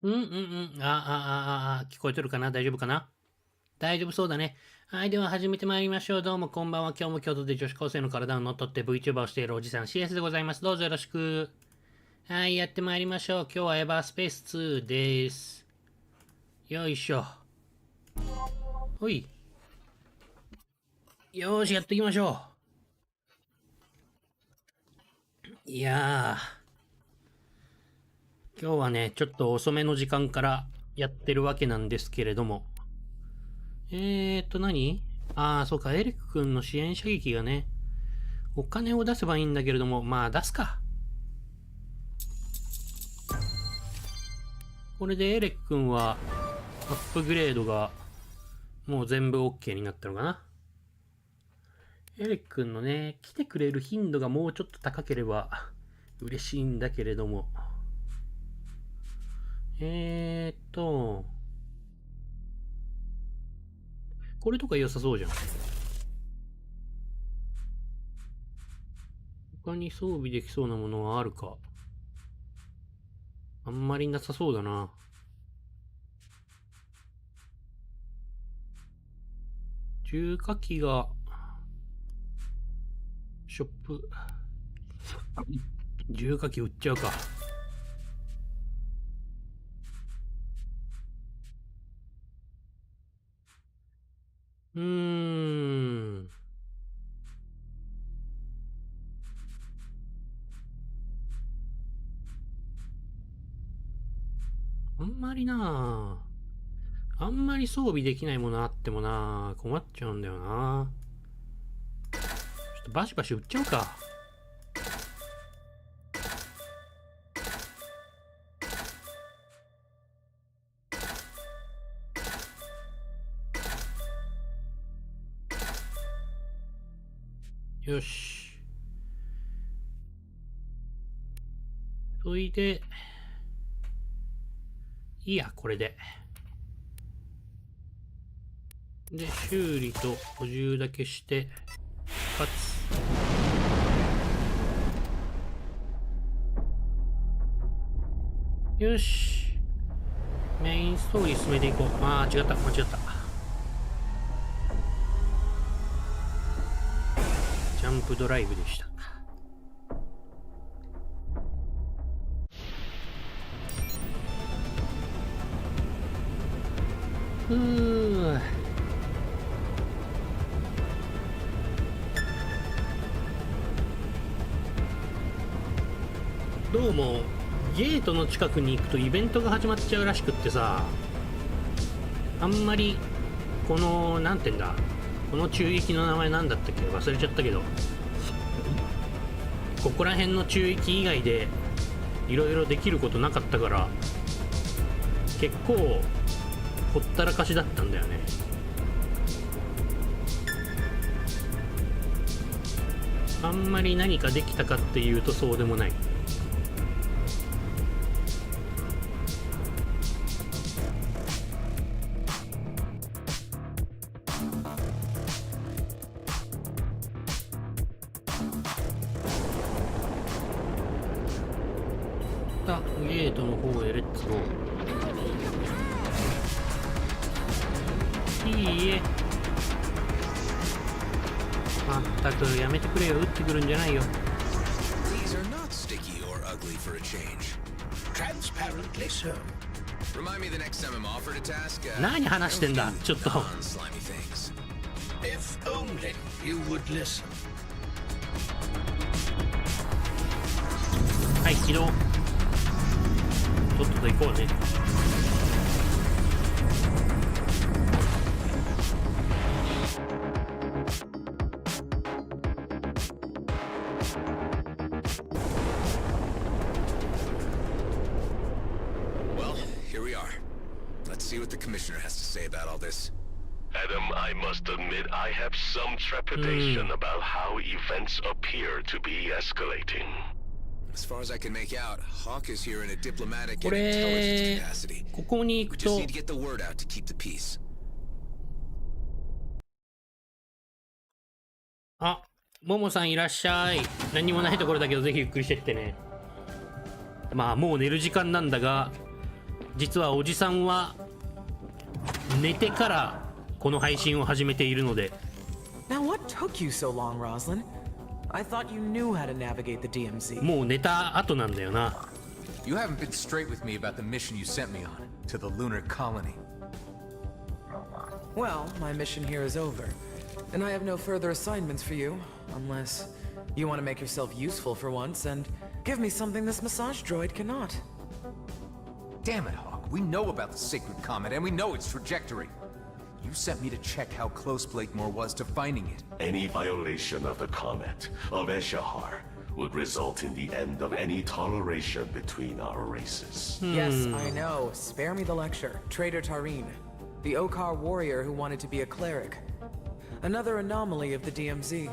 聞こえてるかな？大丈夫かな？大丈夫そうだね。はい、では始めてまいりましょう。どうもこんばんは。今日も京都で女子高生の体を乗っ取って Vtuber をしているおじさん cs でございます。どうぞよろしく。はい、やってまいりましょう。今日はエバースペース2です。よいしょ。ほい。よーし、やっていきましょう。いや今日はね、ちょっと遅めの時間からやってるわけなんですけれども。何？そうか、エリック君の支援射撃がね、お金を出せばいいんだけれども、まあ出すか。これでエレック君はアップグレードがもう全部 OK になったのかな。エレック君のね、来てくれる頻度がもうちょっと高ければ嬉しいんだけれども。これとか良さそうじゃん。他に装備できそうなものはあるか？あんまりなさそうだな。重火器が、ショップ、重火器売っちゃうか。あんまりなあんまり装備できないものあってもな困っちゃうんだよな。ちょっとバシバシ売っちゃうか。よし。そいで、いいや、これで。で、修理と補充だけして、かつ。よし。メインストーリー進めていこう。間違った。ジャンプドライブでした。どうもゲートの近くに行くとイベントが始まっちゃうらしくってさ、あんまりこのなんてんだ、この中域の名前なんだったっけ、忘れちゃったけど、ここら辺の中域以外でいろいろできることなかったから結構ほったらかしだったんだよね。あんまり何かできたかっていうとそうでもない。ゲートの方へレッツゴー。いいえ、まったくやめてくれよ。撃ってくるんじゃないよ。何話してんだちょっと。はい、起動。とっとと行こうね。Adam, I must admit I have some trepidation about how events appear to be escalating. As far as I can make out, Hawk is here in a diplomatic and intelligence capacity. ここに行くと We just need to get the word out to keep the peace. ももさんいらっしゃい。何もないところだけどぜひゆっくりしてってね。まあもう寝る時間なんだが、実はおじさんは寝てからこの配信を始めているので。 Now what took you so long, Roslyn? I thought you knew how to navigate the DMZ. もう寝た後なんだよな。 You haven't been straight with me about the mission you sent me on to the lunar colony. Well, my mission here is over, and I have no further assignments for you, unless you want to make yourself useful for once and give me something this massage droid cannot. Damn it, Hawk. We know about the sacred comet, and we know its trajectory. You sent me to check how close Blakemore was to finding it. Any violation of the comet of Eshahar would result in the end of any toleration between our races. Yes, I know. Spare me the lecture. Traitor Tareen, the Okar warrior who wanted to be a cleric. Another anomaly of the DMZ.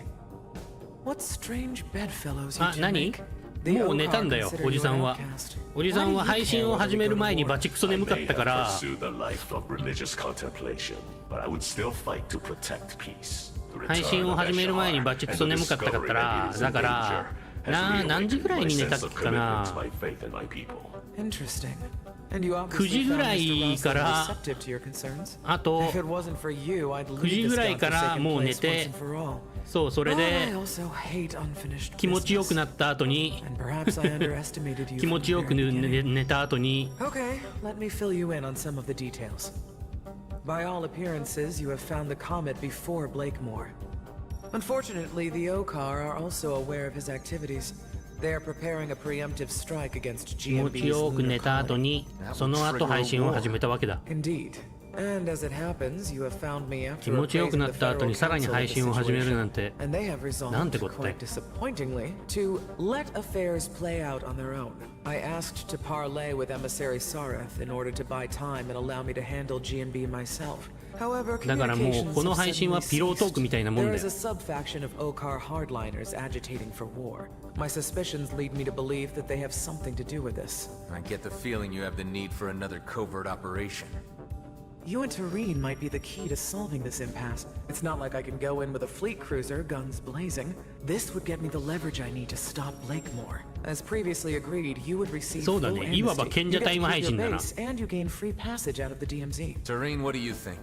What strange bedfellows you あ、 two 何？ make. もう寝たんだよ、おじさんは。おじさんは配信を始める前にバチクソ眠かったから。 配信を始める前にバチクソ眠かったから、だから何時ぐらいに寝たっけかな。9時ぐらいから、あと9時ぐらいからもう寝て、そう、それで気持ちよくなった後に気持ちよく寝た後に Let me fill you in on some of the details. By all appearances, you have found the comet before Blakemore. Unfortunately, the Okar are also aware of his activities. They are preparing a preemptive strike against 気持ちよ GMB's く寝 lunar た後 colony. にその後配信を始めたわけだ。 Indeed. And as it happens, you have found me 気 after 持ちよく appraising な the った後 federal にさらに council 配 of the 信を始めるなん situation. て And they have なんて resolved, ことだよ。 quite disappointingly, to let affairs play out on their own. I asked to parley with emissary Sareth in order to buy time and allow me to handle GMB myself. However, だからもうこの配信はピロートークみたいなもん there だ is よ。 a subfaction of Okar hardliners agitating for war. My suspicions lead me to believe that they have something to do with this. I get the feeling you have the need for another covert operation. You and Tareen might be the key to solving this impasse. It's not like I can go in with a fleet cruiser, guns blazing. This would get me the leverage I need to stop Blakemore. As previously agreed, you would receive そう full だね、いわば amnesty. 賢 You 者 get タイ to ム keep 配 your 信だな。 base, and you gain free passage out of the DMZ. Tareen, what do you think?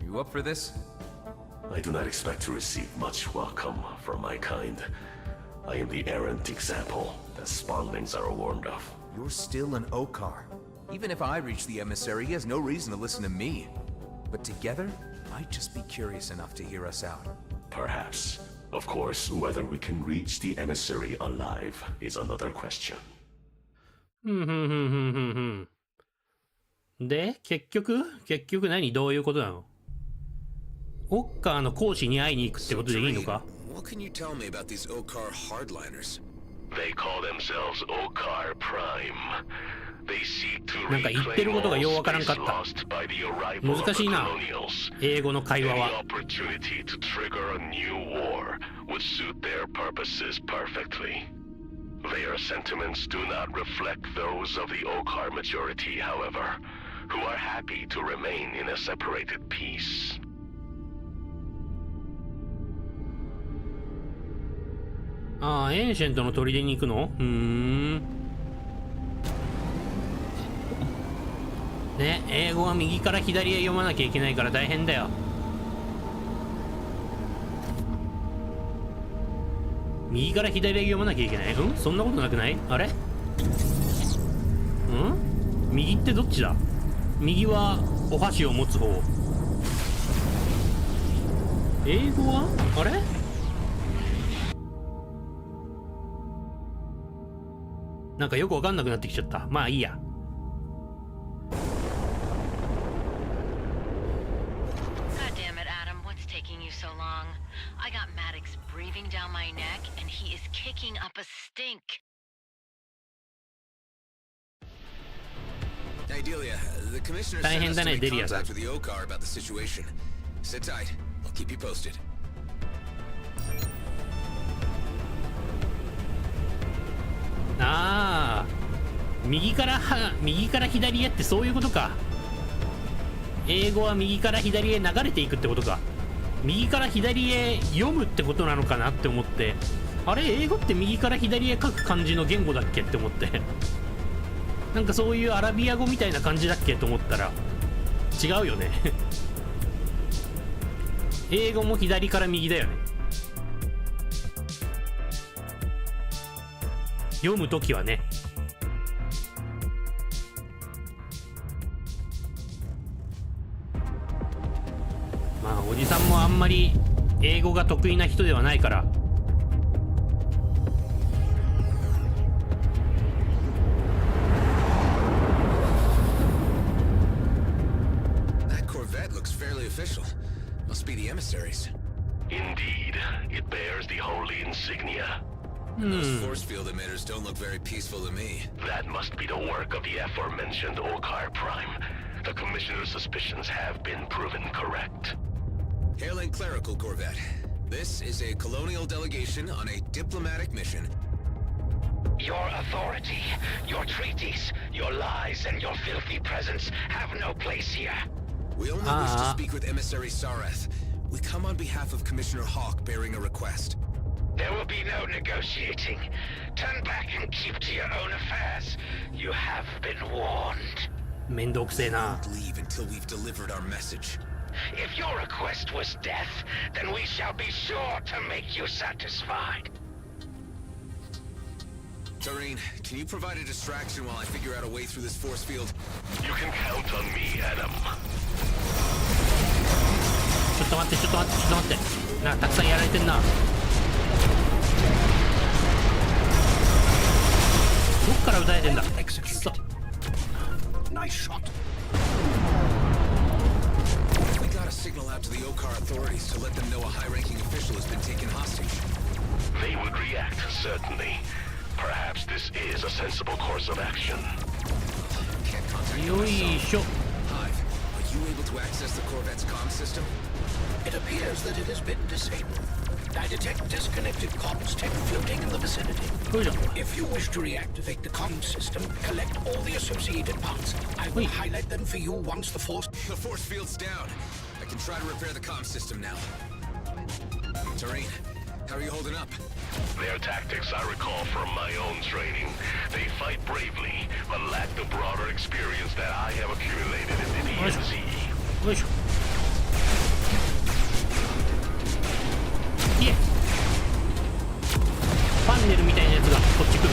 You up for this? I do not expect to receive much welcome from my kind. I am the errant example that spawnlings are warned of. You're still an Okar. Even if I reach the emissary, he has no reason to listen to me. But together, might just be curious enough to hear us out. Perhaps. Of course, whether we can reach the emissary alive is another question. で、結局何どういうことなの？オッカーの講師に会いに行くってことでいいのか？ What can you tell me about these Okar hardliners? They call themselves Okar Prime. They seek to なんか言ってることがようわからんかった。 lost by the arrival of 難 the しいな。 colonials. 英語の会話 Any は。 opportunity to trigger a new war would suit their purposes perfectly. Their sentiments do not reflect those of the Okar majority, however, who are happy to remain in a separated peace. ああ、エンシェントの砦に行くの？ね、英語は右から左へ読まなきゃいけないから大変だよ。右から左へ読まなきゃいけない？そんなことなくない？あれ？右ってどっちだ？右はお箸を持つ方。英語は？あれ？なんかよくわかんなくなってきちゃった。まあいいや。Idelia, the commissioner 大 sent 変 us だ to ね、 make デリアさん。 contact with the Okar about the situation. Sit tight. I'll keep you posted. ああ、右から左へってそういうことか。英語は右から左へ流れていくってことか。右から左へ読むってことなのかなって思って、あれ英語って右から左へ書く漢字の言語だっけって思ってなんかそういうアラビア語みたいな感じだっけと思ったら違うよね英語も左から右だよね。読むときはね。まあおじさんもあんまり英語が得意な人ではないから。Must be the emissaries. Indeed, it bears the holy insignia. Those force field emitters don't look very peaceful to me. That must be the work of the aforementioned Okar Prime. The Commissioner's suspicions have been proven correct. Hailing clerical corvette. This is a colonial delegation on a diplomatic mission. Your authority, your treaties, your lies, and your filthy presence have no place here. We only wish to speak with Emissary Sareth. We come on behalf of Commissioner Hawk bearing a request. There will be no negotiating. Turn back and keep to your own affairs. You have been warned. めんどくせえな。 Don't leave until we've delivered our message. If your request was death, then we shall be sure to make you satisfied. Tareen, can you provide a distraction while I figure out a way through this force field? You can count on me, Adam. ちょっと待ってちょっと待ってちょっと待ってな、たくさんやられてんな。どっから撃たれてんだ。くそ。 Nice shot. We gotta signal out to the Okar authorities to let them know a high-ranking official has been taken hostage. They would react, certainly. Perhaps this is a sensible course of action. Can't contact よいしょ。 Hive, are you able to access the Corvette's comm system? It appears that it has been disabled. I detect disconnected comms tech floating in the vicinity. よいしょ。 If you wish to reactivate the comm system, collect all the associated parts. I will highlight them for you once the force... The force field's down. I can try to repair the comm system now. Tareen, how are you holding up? Their tactics I recall from my own training. They fight bravely, but lack the broader experience that I have accumulated in the DMZ. よいしょ。いえ。パンネルみたいなやつがこっち来る。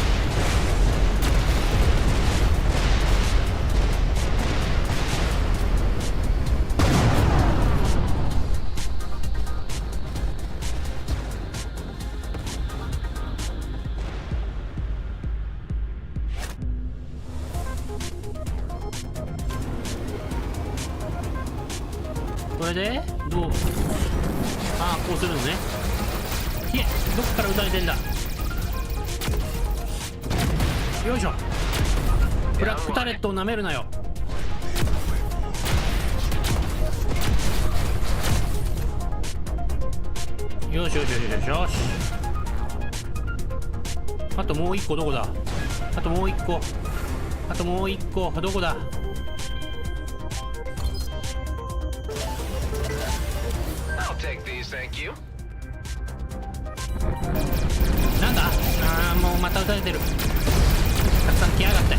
これでどう、ああこうするのね。いえ、どっから撃たれてんだ。よいしょ。ブラックタレットを舐めるなよ。よしよしよしよしよし。あともう一個どこだ。あともう一個。あともう一個どこだ。なんだ。ああもうまた撃たれてる。たくさん来やがって。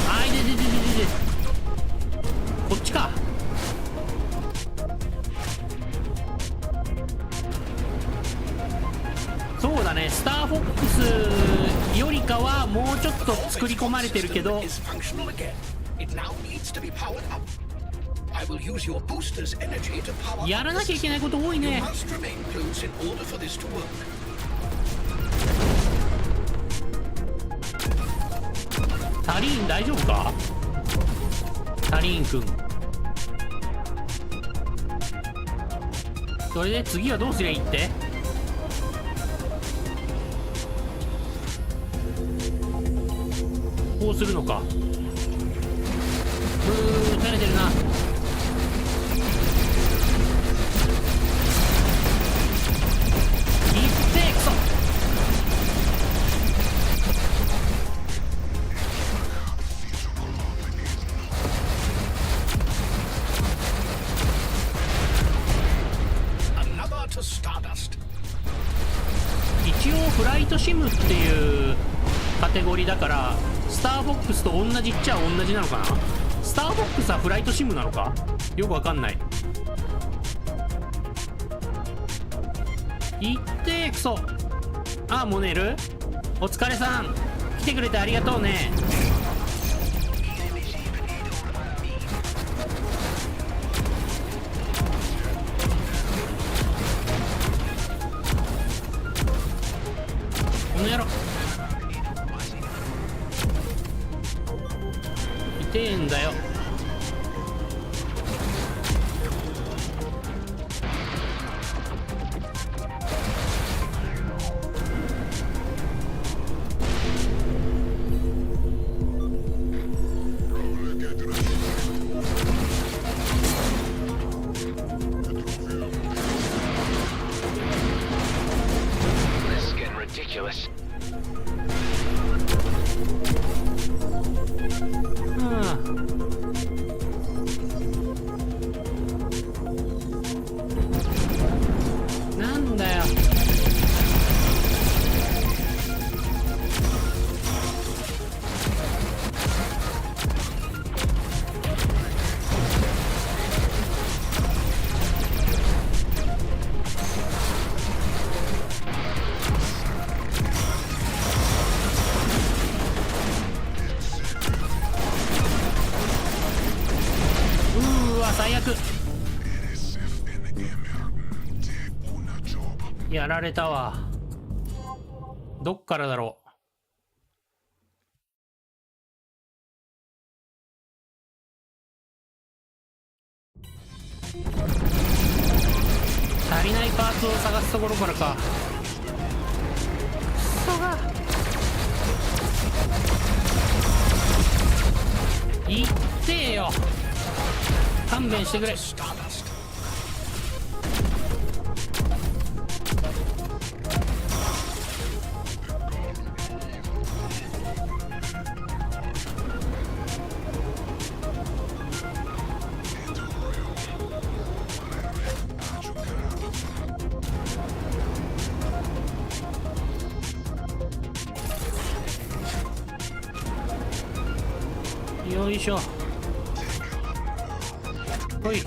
あいでででででで。こっちか。そうだね、スターフォックスよりかはもうちょっと作り込まれてるけど、やらなきゃいけないこと多いね。タリーン大丈夫か。タリーンくん。それで次はどうすりゃいいって。こうするのか。撃たれてるな。いってくそ。フライトシムっていうカテゴリーだから、スターフォックスと同じっちゃ同じなのかな。スターフォックスはフライトシムなのかよくわかんない。いってー、クソ。あ、もう寝る。お疲れさん、来てくれてありがとうね。この野郎痛えんだよ。なんだよ。最悪。やられたわ。どっからだろう。足りないパーツを探すところからか。クソがいってえよ。勘弁してくれ。よいしょ。ほい。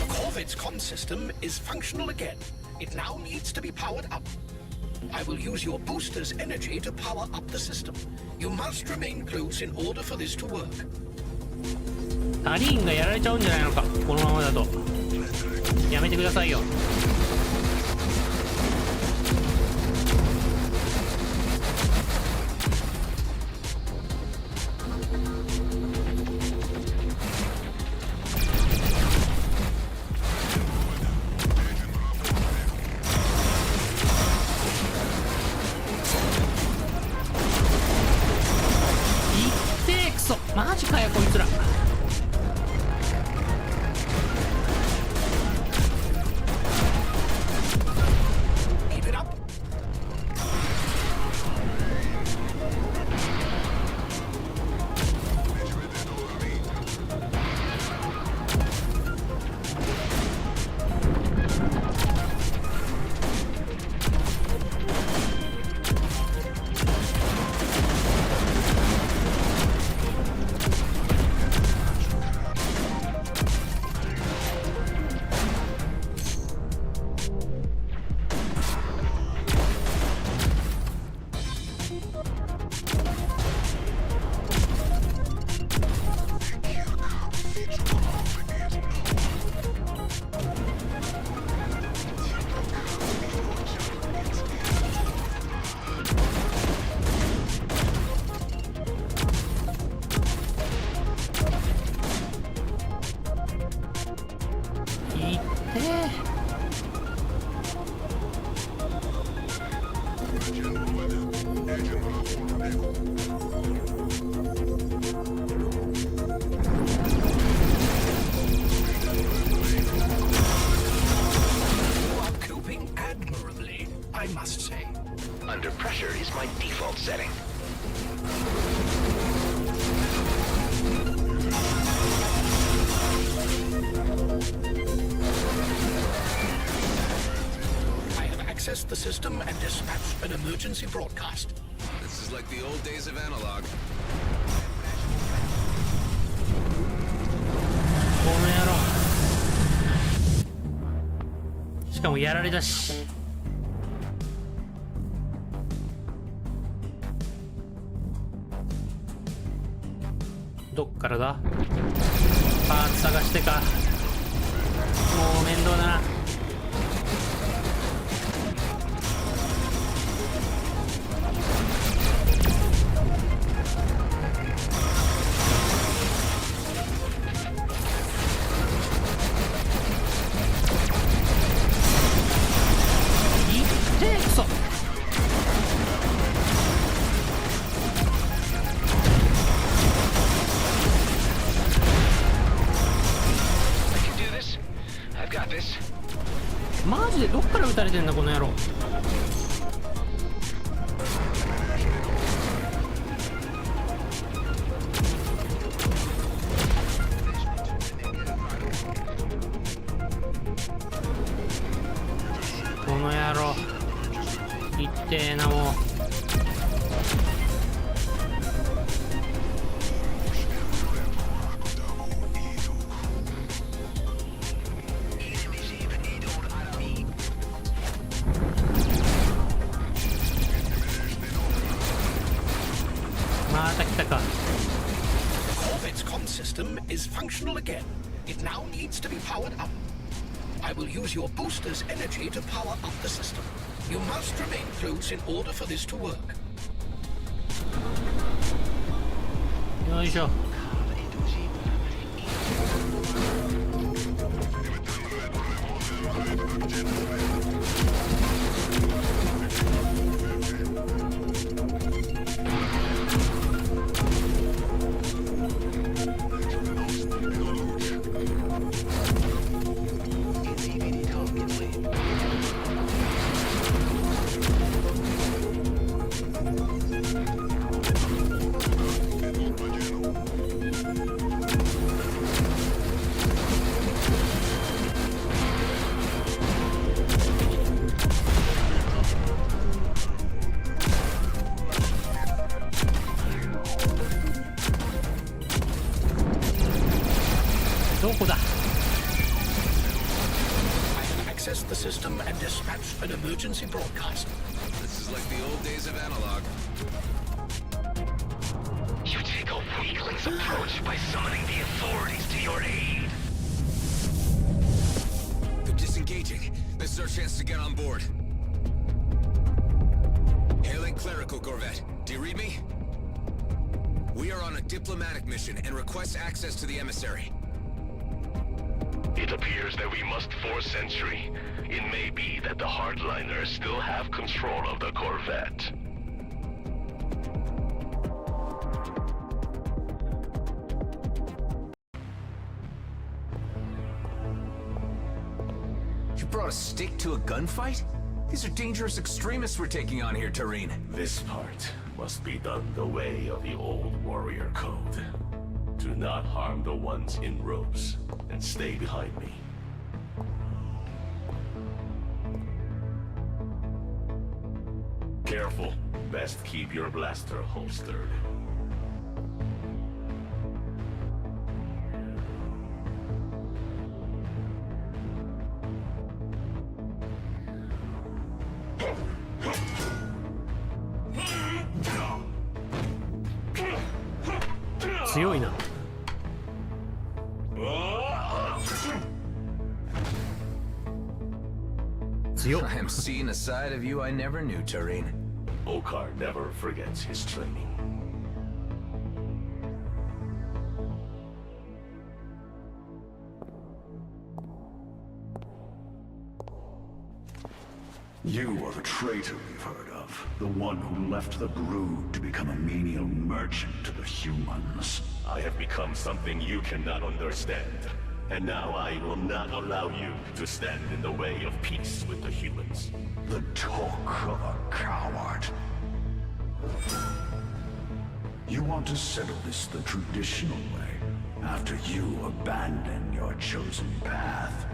Corvid's comm system is functional again. It now needs to be powered up. I will use your booster's energy to power up the system. You must remain close in order for this to work. タリーンがやられちゃうんじゃないのか、このままだと。やめてくださいよ。マジかよこいつら。system and dispatch an emergency broadcast. This is like the old days of analog. この野郎。しかもやられだし。どっからだ？パーツ探してか。もう面倒だな。マジでどっから撃たれてんだこの野郎。この野郎いってえなもう。また来たか。Corvette's comm system is functional again. It now needs to be powered up. I will use your booster's energy to power up the system. You must remain close in order for this to work. よいしょ。どこだ？ I have accessed the system and dispatched an emergency broadcast. This is like the old days of analog. You take a weakling's approach by summoning the authorities to your aid. They're disengaging. This is our chance to get on board. Hailing clerical corvette. Do you read me? We are on a diplomatic mission and request access to the emissary. It appears that we must force entry. It may be that the hardliners still have control of the corvette. You brought a stick to a gunfight? These are dangerous extremists we're taking on here, Tareen. This part must be done the way of the old warrior code. Do not harm the ones in robes, and stay behind me. Careful. Best keep your blaster holstered.強いな。強っ。 I am seeing a side of you I never knew, Tareen. Okar never forgets his training. You are the traitor we've heard of. The one who left the brood to become a menial merchant to the humans. I have become something you cannot understand. And now I will not allow you to stand in the way of peace with the humans. The talk of a coward. You want to settle this the traditional way, after you abandon your chosen path.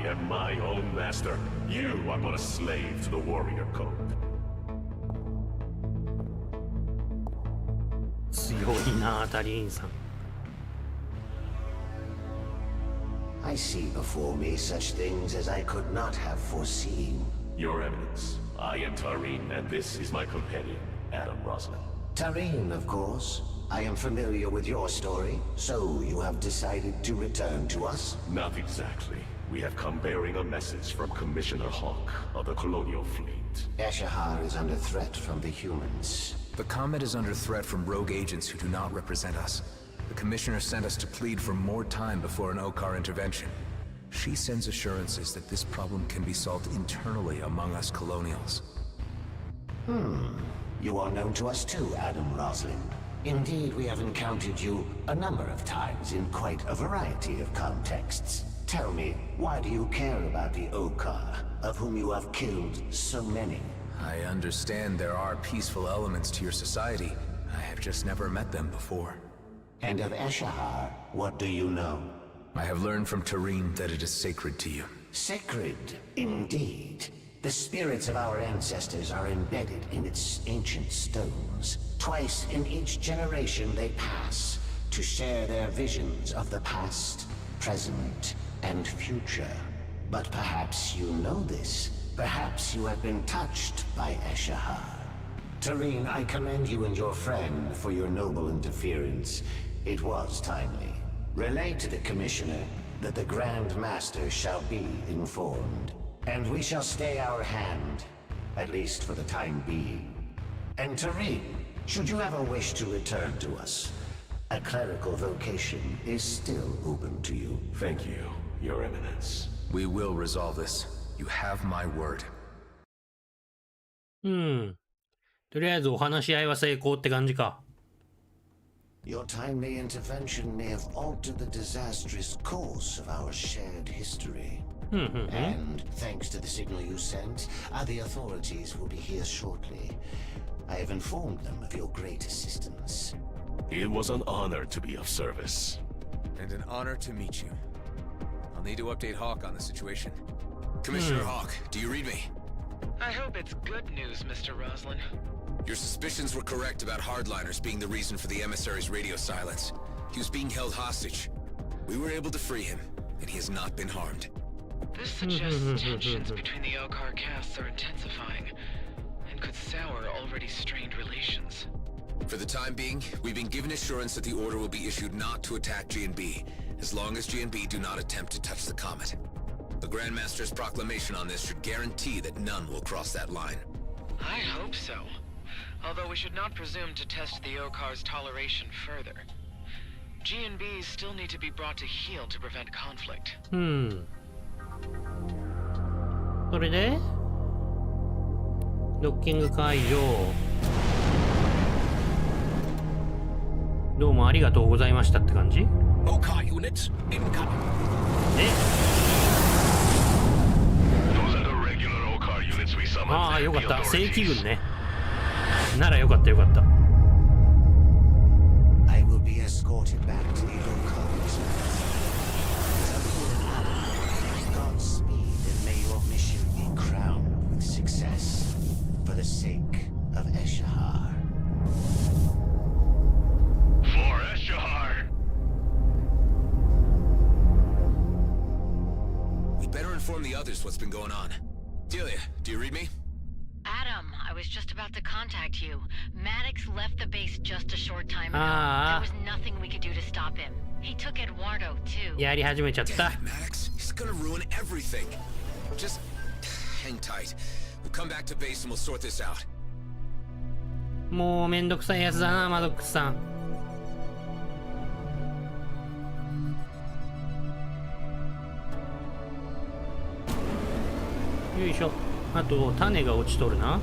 am my own master. You are but a slave to the warrior code. 強いな、タリーンさん。I see before me such things as I could not have foreseen. Your Eminence, I am Tareen, and this is my companion, Adam Roslin. Tareen, of course. I am familiar with your story, so you have decided to return to us? Not exactly. We have come bearing a message from Commissioner Hawk of the Colonial Fleet. Eshahar is under threat from the humans. The Comet is under threat from rogue agents who do not represent us. The Commissioner sent us to plead for more time before an Okar intervention. She sends assurances that this problem can be solved internally among us Colonials. You are known to us too, Adam Roslin. Indeed, we have encountered you a number of times in quite a variety of contexts. Tell me, why do you care about the Okar, of whom you have killed so many? I understand there are peaceful elements to your society. I have just never met them before. And of Eshahar, what do you know? I have learned from Tareen that it is sacred to you. Sacred, indeed. The spirits of our ancestors are embedded in its ancient stones. Twice in each generation they pass to share their visions of the past, present, and future. But perhaps you know this. Perhaps you have been touched by Eshahar. Tareen, I commend you and your friend for your noble interference. It was timely. Relay to the Commissioner that the Grand Master shall be informed. And we shall stay our hand, at least for the time being. And Tareen, should you ever wish to return to us, a clerical vocation is still open to you. Thank you, Your Eminence. We will resolve this. You have my word. とりあえずお話し合いは成功って感じか。Your timely intervention may have altered the disastrous course of our shared history. And thanks to the signal you sent, the authorities will be here shortly. I have informed them of your great assistance. It was an honor to be of service. And an honor to meet you. I'll need to update Hawk on the situation. Commissioner Hawk, do you read me? I hope it's good news, Mr. Roslin. Your suspicions were correct about hardliners being the reason for the emissary's radio silence. He was being held hostage. We were able to free him, and he has not been harmed. This suggests tensions between the Okar castes are intensifying, and could sour already strained relations. For the time being, we've been given assurance that the order will be issued not to attack G&B, as long as G&B do not attempt to touch the Comet. The Grandmaster's proclamation on this should guarantee that none will cross that line. I hope so. Although we should not presume to test the Okar's toleration further. G&Bs still need to be brought to heel to prevent conflict. それでドッキング解除。どうもありがとうございましたって感じ。 Okar units incoming. Those are the regular Okar units we summoned. ああよかった。 The 正規 authorities. 軍ね。ならよかったよかった。 I will be escorted back to the Okars. Godspeed, and may your mission be crowned with success for the sake of Eshahar. For Eshahar! We better inform the others what's been going on. Delia, do you read me? Adam, I was just about to contact you. Maddox left the base just a short time ago. Ah. There was nothing we could do to stop him. He took Eduardo, too. やり始めちゃっ Damn た。 it, Maddox. He's gonna ruin everything. Just hang tight. We'll come back to base and we'll sort this out. もうめんどくさいやつだな、マドックスさん。よいしょ。あと種が落ちとるな。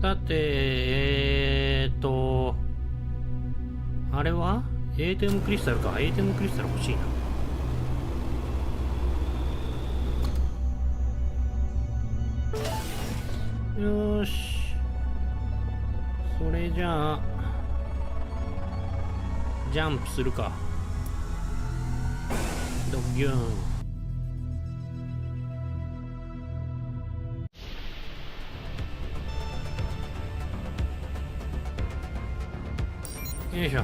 さてあれはエーテムクリスタルか。エーテムクリスタル欲しいな。よーし、それじゃあジャンプするか。ドギューン。よいしょ。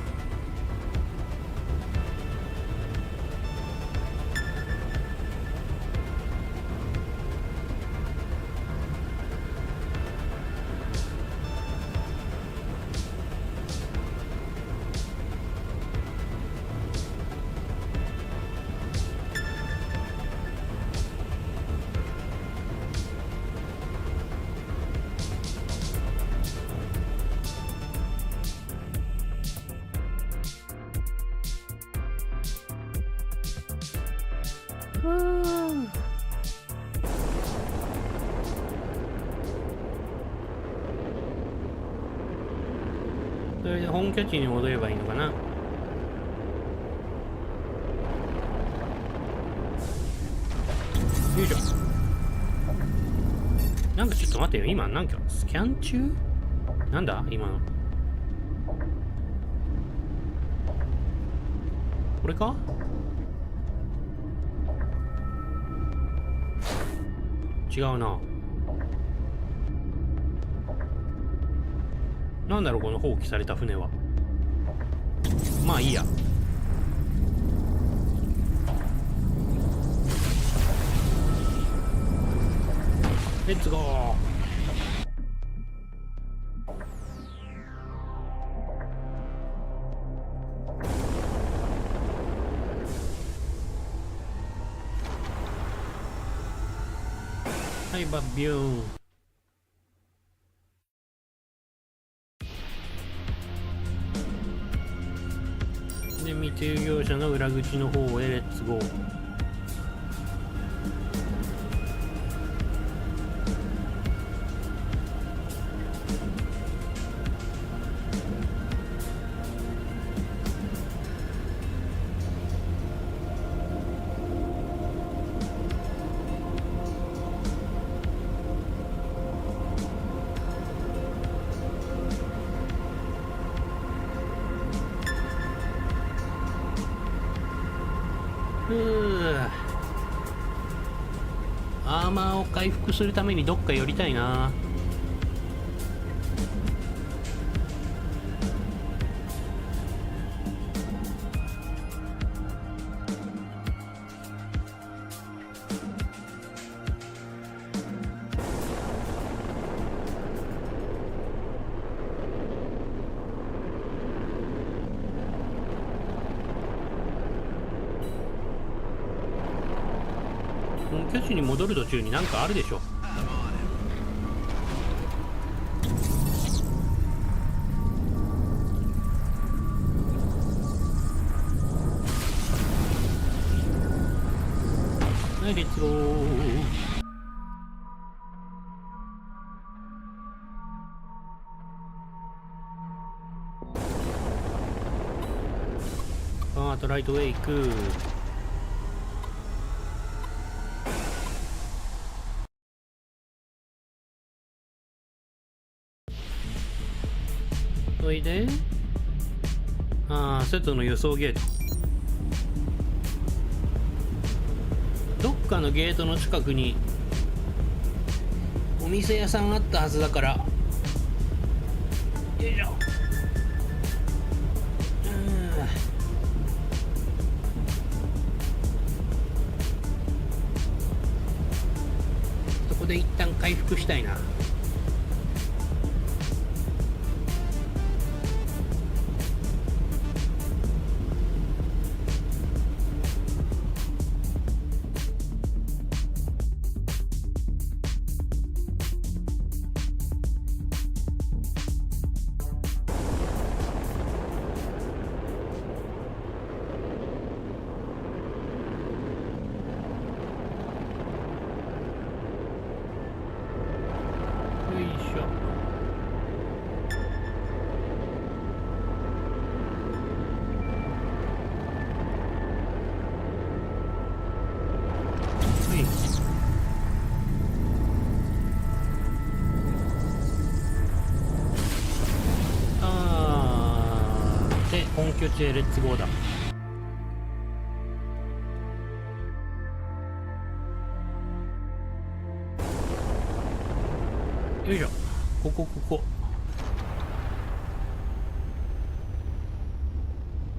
それで本拠地に戻ればいいのかな。よいしょ。なんかちょっと待ってよ、今なんかスキャン中なんだ今の。これか。違うな。なんだろうこの放棄された船は。まあいいや。レッツゴー。はい、バッビューン。で、密輸業者の裏口の方へレッツゴー。アーマーを回復するためにどっか寄りたいな。本拠地に戻る途中になんかあるでしょ。はい、レッツゴー。あとライトウェイ行く。それでセットの輸送ゲート。どっかのゲートの近くにお店屋さんあったはずだから。よいしょ。そこで一旦回復したいな。本拠地へレッツゴーだ。よいしょ。ここ。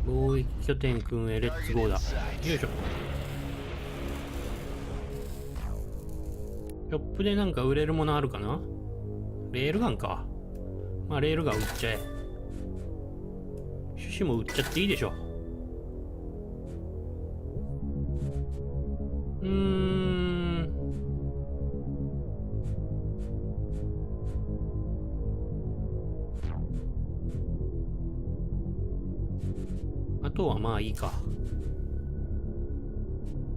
貿易拠点君へレッツゴーだ。よいしょ。ショップでなんか売れるものあるかな。レールガンか。まあレールガン売っちゃえ。種子も売っちゃっていいでしょ。あとはまあいいか。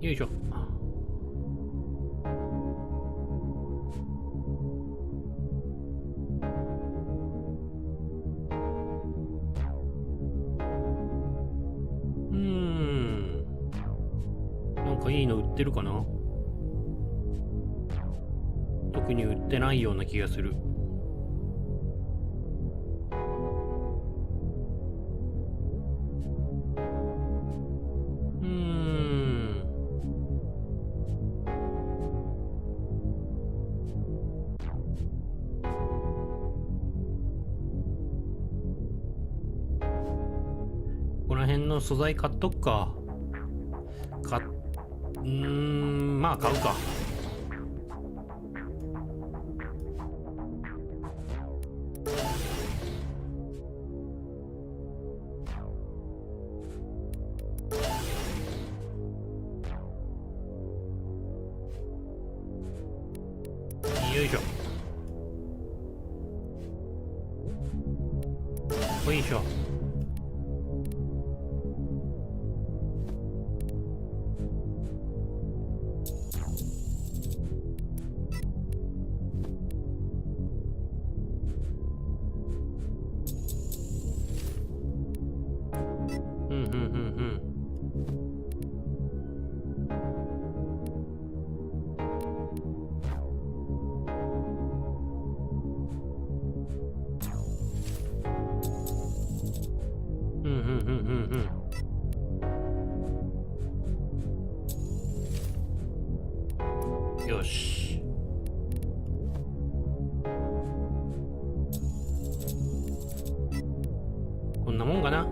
よいしょ。なんかいいの売ってるかな。特に売ってないような気がする。この辺の素材買っとくか。まあ買うか。よいしょ。よいしょ。よし。こんなもんかな。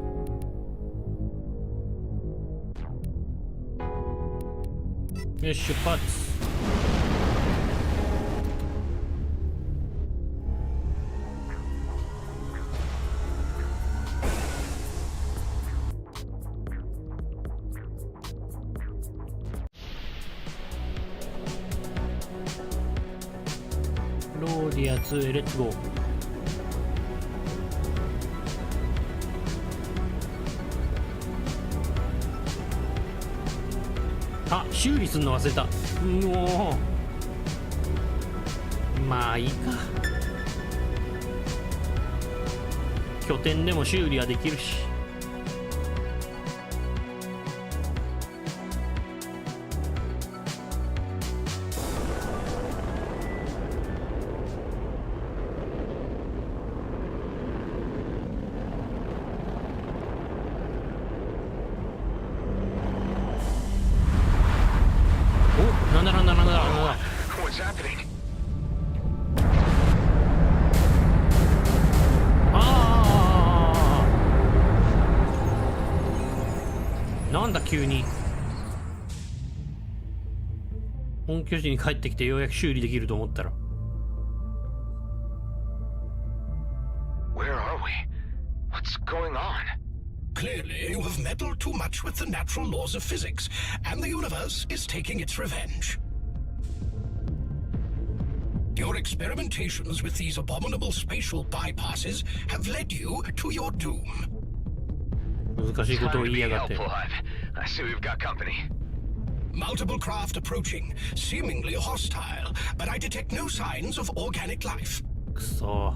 よし、出発。ローディア2へレッツゴー。あ、修理すんの忘れた。もうまあいいか。拠点でも修理はできるし。なんだ。What's happening? なんだ急に。本拠地に帰ってきてようやく修理できると思ったら。Where are we? What's going on? Clearly, you have meddled too much with the natural laws of physics, and the universe is taking its revenge. Your experimentations with these abominable spatial bypasses have led you to your doom. 難しいことを言いやがって。 I see we've got company. Multiple craft approaching, seemingly hostile, but I detect no signs of organic life. くそ。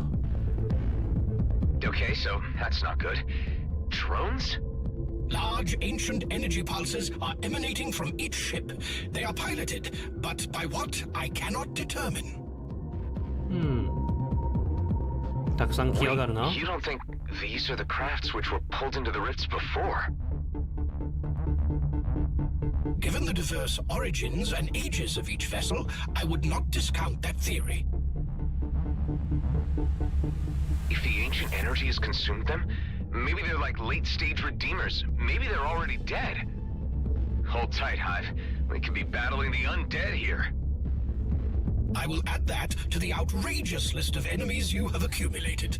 Okay, so that's not good. Drones? Large ancient energy pulses are emanating from each ship. They are piloted, but by what I cannot determine. たくさん来やがるな。 You don't think these are the crafts which were pulled into the rifts before? Given the diverse origins and ages of each vessel, I would not discount that theory. ancient energy has consumed them? Maybe they're like late-stage redeemers. Maybe they're already dead. Hold tight, Hive. We could be battling the undead here. I will add that to the outrageous list of enemies you have accumulated.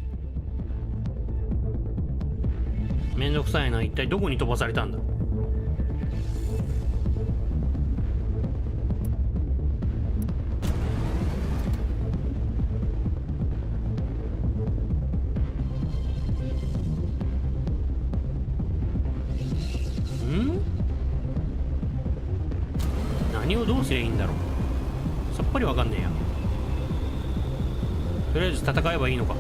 めんどくさいな。一体どこに飛ばされたんだ。何をどうすりゃいいんだろう。さっぱりわかんねえや。とりあえず戦えばいいのか。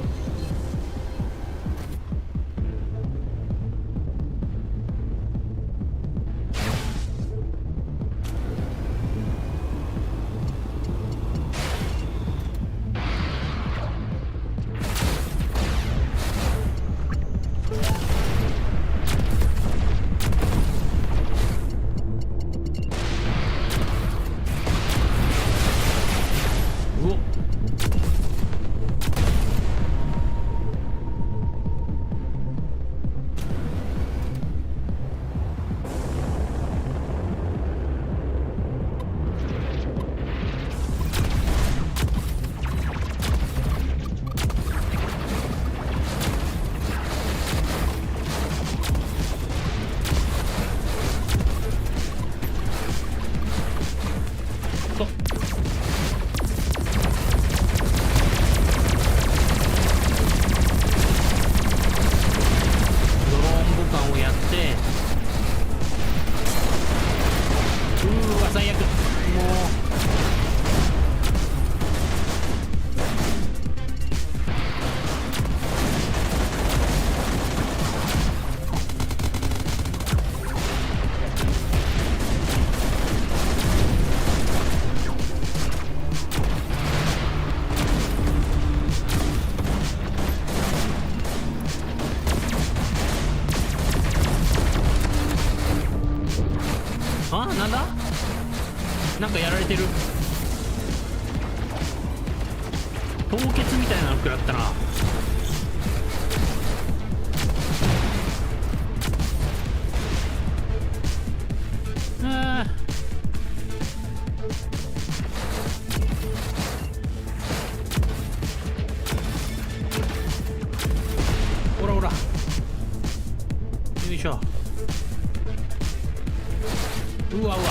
なんかやられてる。凍結みたいなの食らったな。あほらほら、よいしょ。うわうわ、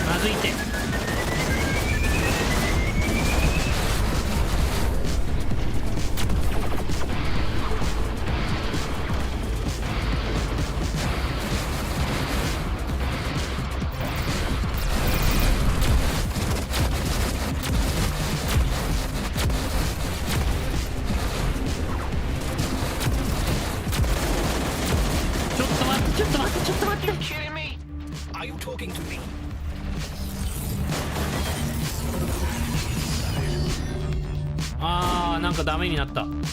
まずいって。ちょっと待ってちょっと待ってちょっと待って。 Kidding me? Are you talking to me? あー、なんかダメになった。Man,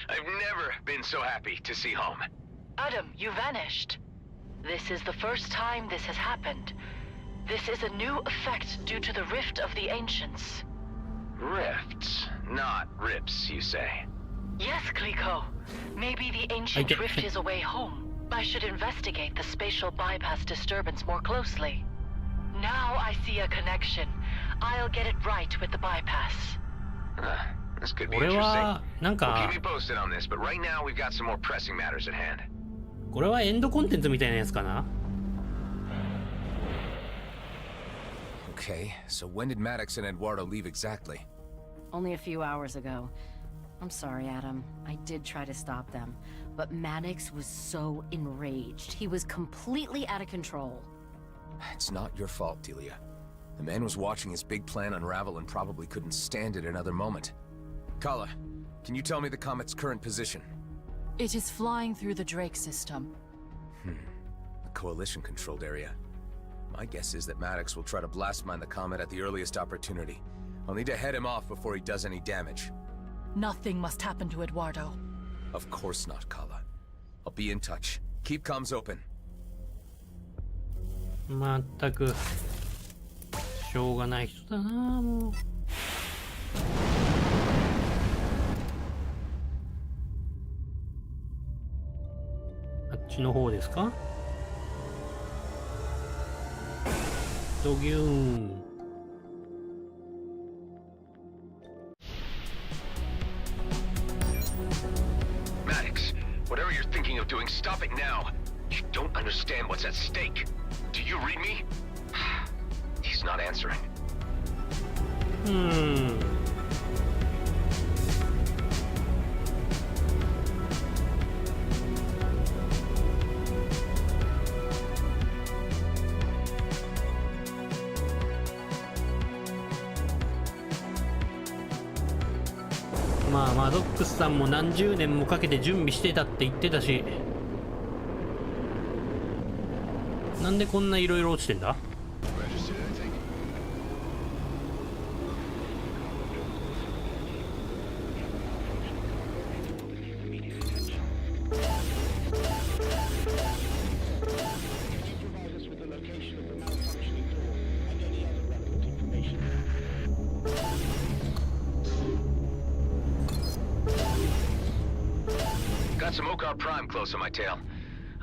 I've never been so happy to see home. Adam, you vanished. This is the first time this has happened. This is a new effect due to the rift of the ancients. Rifts, not rips, you say? Yes, Kliko. Maybe the ancient rift is a way home. I should investigate the spatial bypass disturbance more closely. Now I see a connection. I'll get it right with the bypass. This could be これ interesting. はなん We'll か keep you posted on this, but right now we've got some more pressing matters at hand. これはエンドコンテンツみたいなやつかな。 Okay, so when did Maddox and Eduardo leave exactly? Only a few hours ago. I'm sorry, Adam. I did try to stop them, but Maddox was so enraged. He was completely out of control. It's not your fault, Delia. The man was watching his big plan unravel and probably couldn't stand it another moment. Kala, can you tell me the comet's current position? It is flying through the Drake system. The Coalition-controlled area. My guess is that Maddox will try to blast mine the comet at the earliest opportunity. I'll need to head him off before he does any damage. Nothing must happen to Eduardo. Of course not, Kala. I'll be in touch. Keep comms open. まったくしょうがない人だなもう。あっちの方ですか？ドギューン。Whatever you're thinking of doing, stop it now. You don't understand what's at stake. Do you read me? He's not answering.マドックスさんも何十年もかけて準備してたって言ってたし、なんでこんないろいろ落ちてんだ？Got some Okar Prime close on my tail.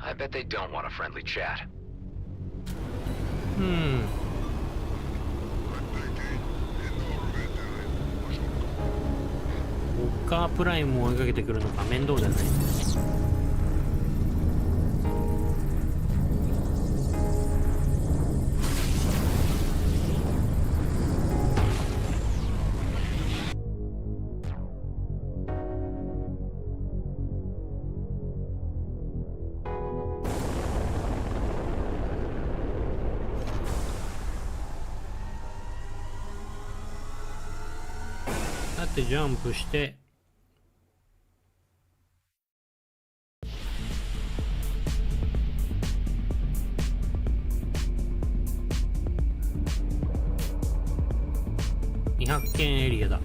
I bet they don't want a friendly chat. オッカープライムを追いかけてくるのか面倒だね。ジャンプして未発見エリアだ。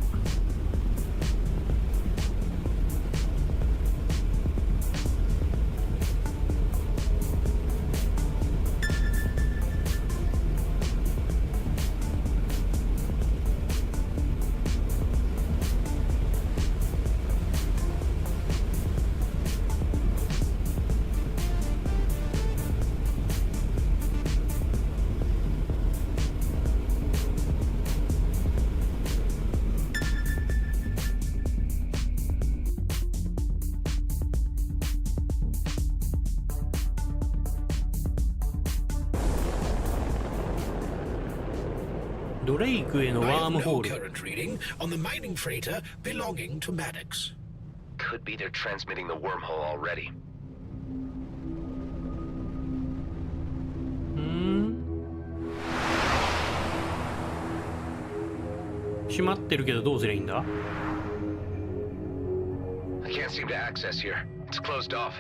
ドレイクへのワームホール。current reading on the mining freighter belonging to Maddox. Could be they're transmitting the wormhole already. 閉まってるけどどうすりゃいいんだ？ I can't seem to access here. It's closed off.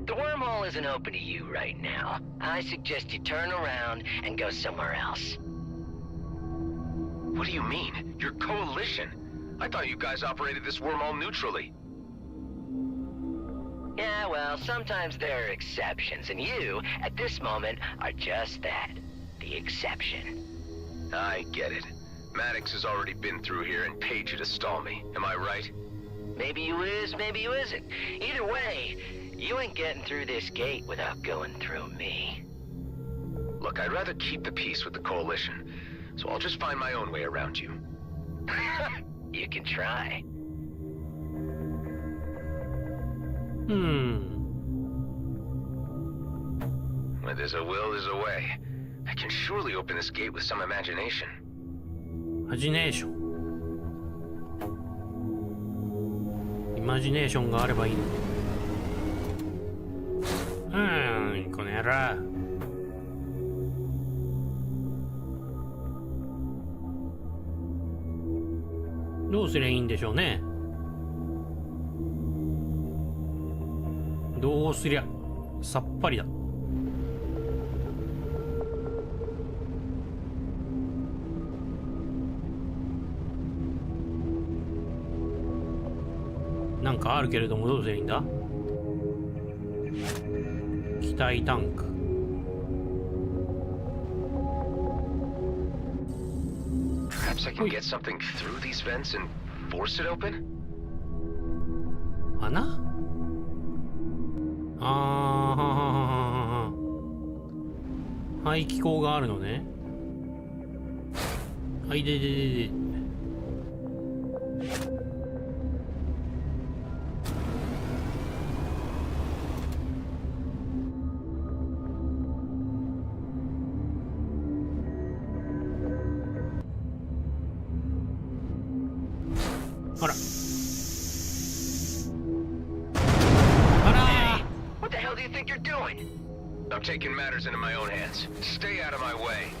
The wormhole isn't open to you right now. I suggest you turn around and go somewhere else. What do you mean? You're coalition. I thought you guys operated this wormhole neutrally. Yeah, well, sometimes there are exceptions, and you, at this moment, are just that. The exception. I get it. Maddox has already been through here and paid you to stall me. Am I right? Maybe you is, maybe you isn't. Either way, you ain't getting through this gate without going through me. Look, I'd rather keep the peace with the coalition. So I'll just find my own way around you. You can try. Where there's a will, there's a way. I can surely open this gate with some imagination. Imagination. イマジネーションがあればいいの。この野郎。どうすりゃいいんでしょうね。どうすりゃさっぱりだ。なんかあるけれども、どうすりゃいいんだ。機体タンク。Perhaps I can get something through these vents and force it open? 穴？排気口があるのね。はい、で。あら。What the hell do you think you're doing? I'm taking matters into my own hands. Stay out of my way.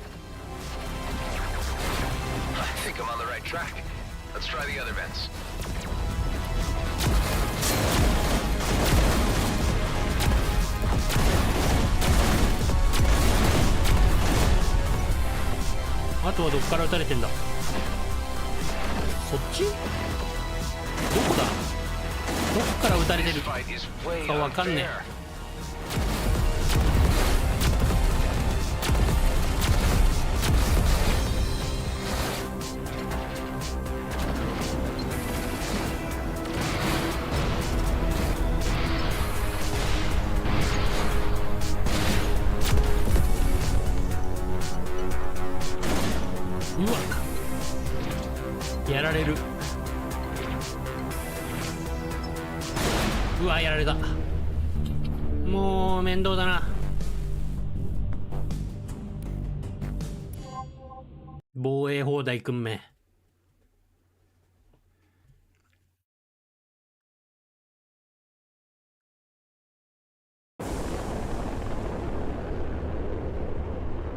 I think I'm on the right track. Let's try the other vents. あとはどっから撃たれてんだ。そっち？どこだ？どっから撃たれてるかわかんねえ。うわ、やられる。うわ、やられた。もう面倒だな。防衛放題くんめ。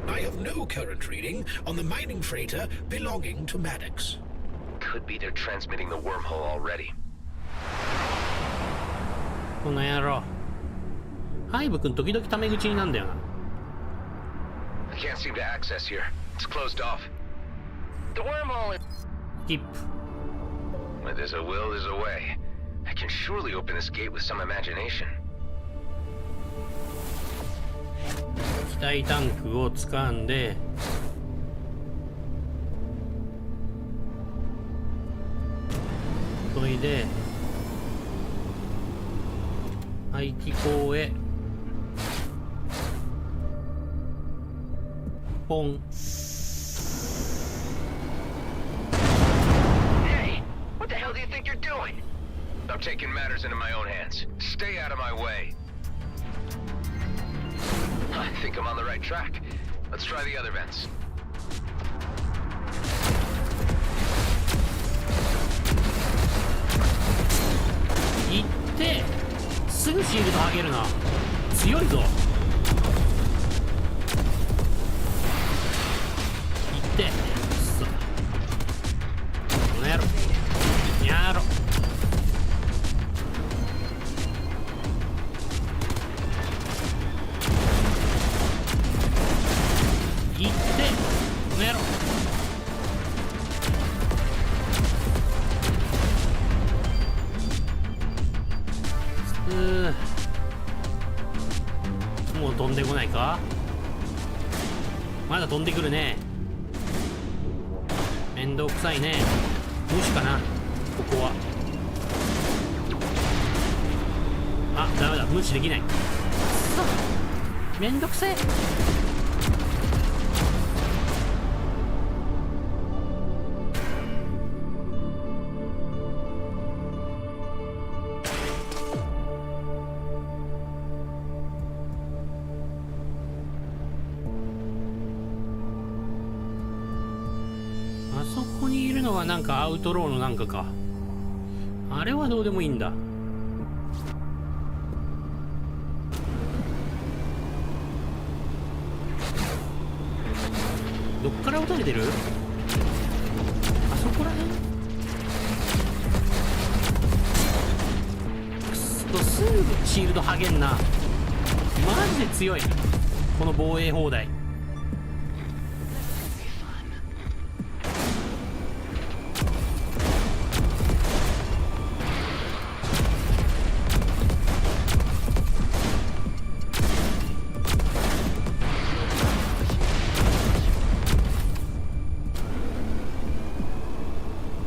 I have no current reading on the mining freighter belonging to Maddox. Could be they're transmitting the wormhole already. この野郎。ハイブ君時々タメ口になんだよな。I can't seem to access here. It's closed off. The wormhole is... Skip. Where there's a will, there's a way. I can surely open this gate with some imagination. 機体タンクを掴んで、それで排気口へポン。Hey, what the hell do you think you're doing? I'm taking matters into my own hands. Stay out of my way. I think I'm on the right track. Let's try the other vents. 行ってすぐシールド上げるな。強いぞ。行ってさこの野郎やろ。行ってこの野郎。もう飛んでこないか。まだ飛んでくるね。めんどくさいね。無視かなここは。あ、ダメだ、無視できない。めんどくせえ。なんかアウトローのなんかか。あれはどうでもいいんだ。どっから撃たれてる？あそこら辺？くそ、すぐシールド剥げんな。マジで強いこの防衛砲台。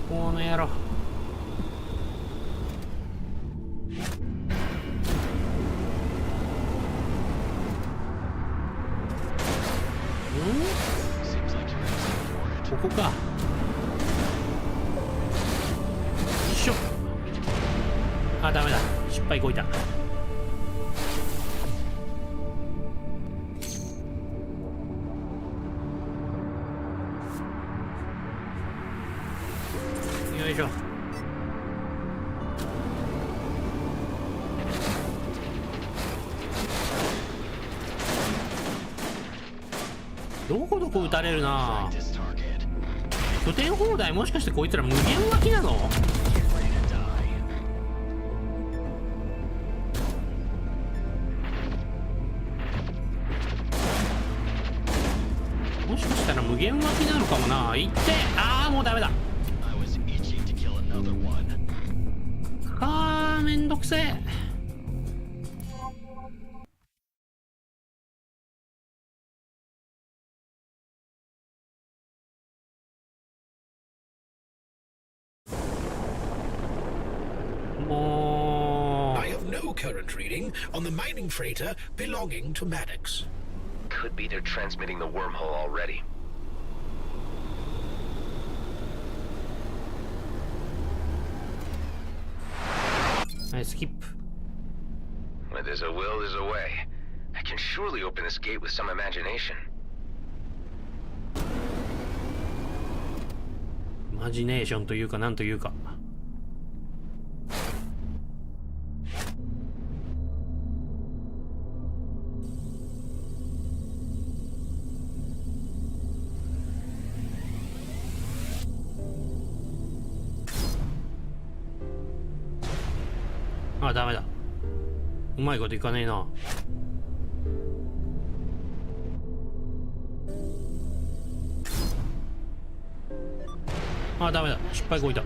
この野郎。ここか。よいしょ。あ、ダメだ、失敗こいた。よいしょ。どこどこ撃たれるな。拠点砲台、もしかしてこいつら無限湧きなの？もしかしたら無限湧きなのかもな。いって、ああもうダメだ。あーめんどくせえ。I have no current reading on the mining freighter belonging to Maddox. Could be they're transmitting the wormhole already. I skip. Where there's a will, there's a way. I can surely open this gate with some imagination. イマジネーションというかなんというか。あ、ダメだ。うまいこといかねえな。あ、ダメだ。失敗こいた。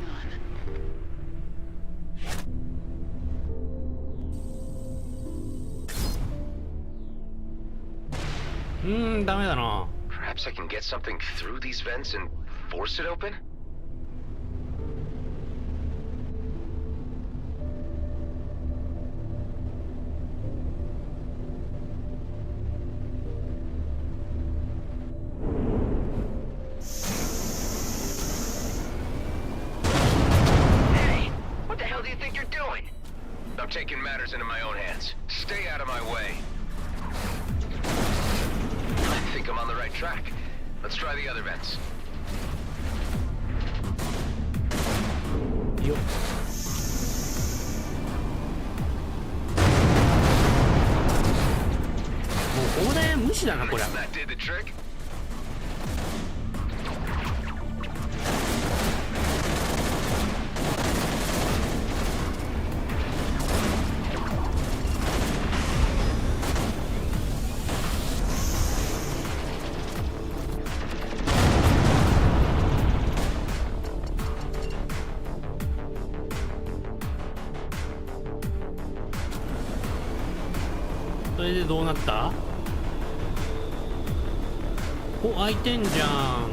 ダメだな。Perhaps I can get something through these vents and force it open? I'm taking matters into my own hands. Stay out of my way. I think I'm on the right track. Let's try the other vents. よっ。もう砲台無視だなこれ。That did the trick. それでどうなった？お、開いてんじゃん。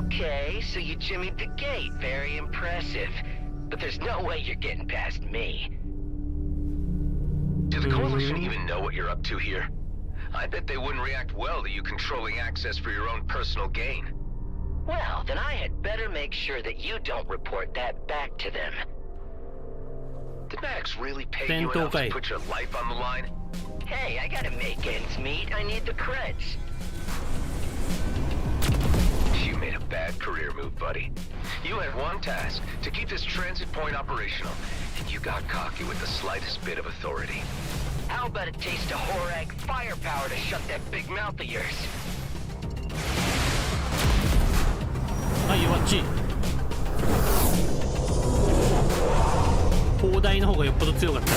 Okay, so you jimmied the gate. Very impressive. But there's no way you're getting past me. Do the Coalition even know what you're up to here? I bet they wouldn't react well to you controlling access for your own personal gain. Well, then I had better make sure that you don't report that back to them. Did Max really pay you enough to put your life on the line? Hey, I gotta make ends meet. I need the creds. You made a bad career move, buddy. You had one task, to keep this transit point operational, and you got cocky with the slightest bit of authority. How about a taste of Horag firepower to shut that big mouth of yours? はい、弱っち。砲台の方がよっぽど強かった。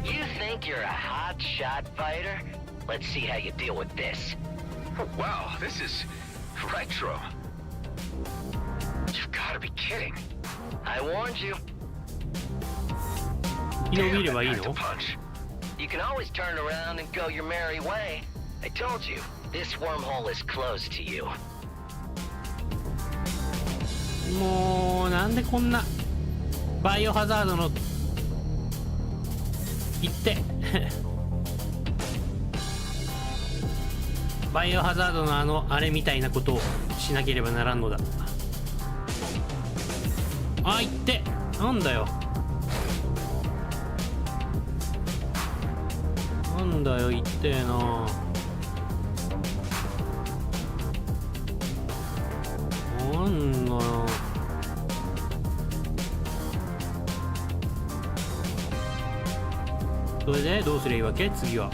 You think you're a hot shot fighter? Let's see how you deal with this. Wow, this is retro. You've got to be kidding. I warned you. 生き延びればいいの？ You can always turn around and go your merry way. I told you, this wormhole is closed to you. もうなんでこんなバイオハザードの言ってバイオハザードのあれみたいなことをしなければならんのだ。あ、言ってなんだよ、なんだよ言ってえな。なんだよ。それでどうすりゃいいわけ？次は。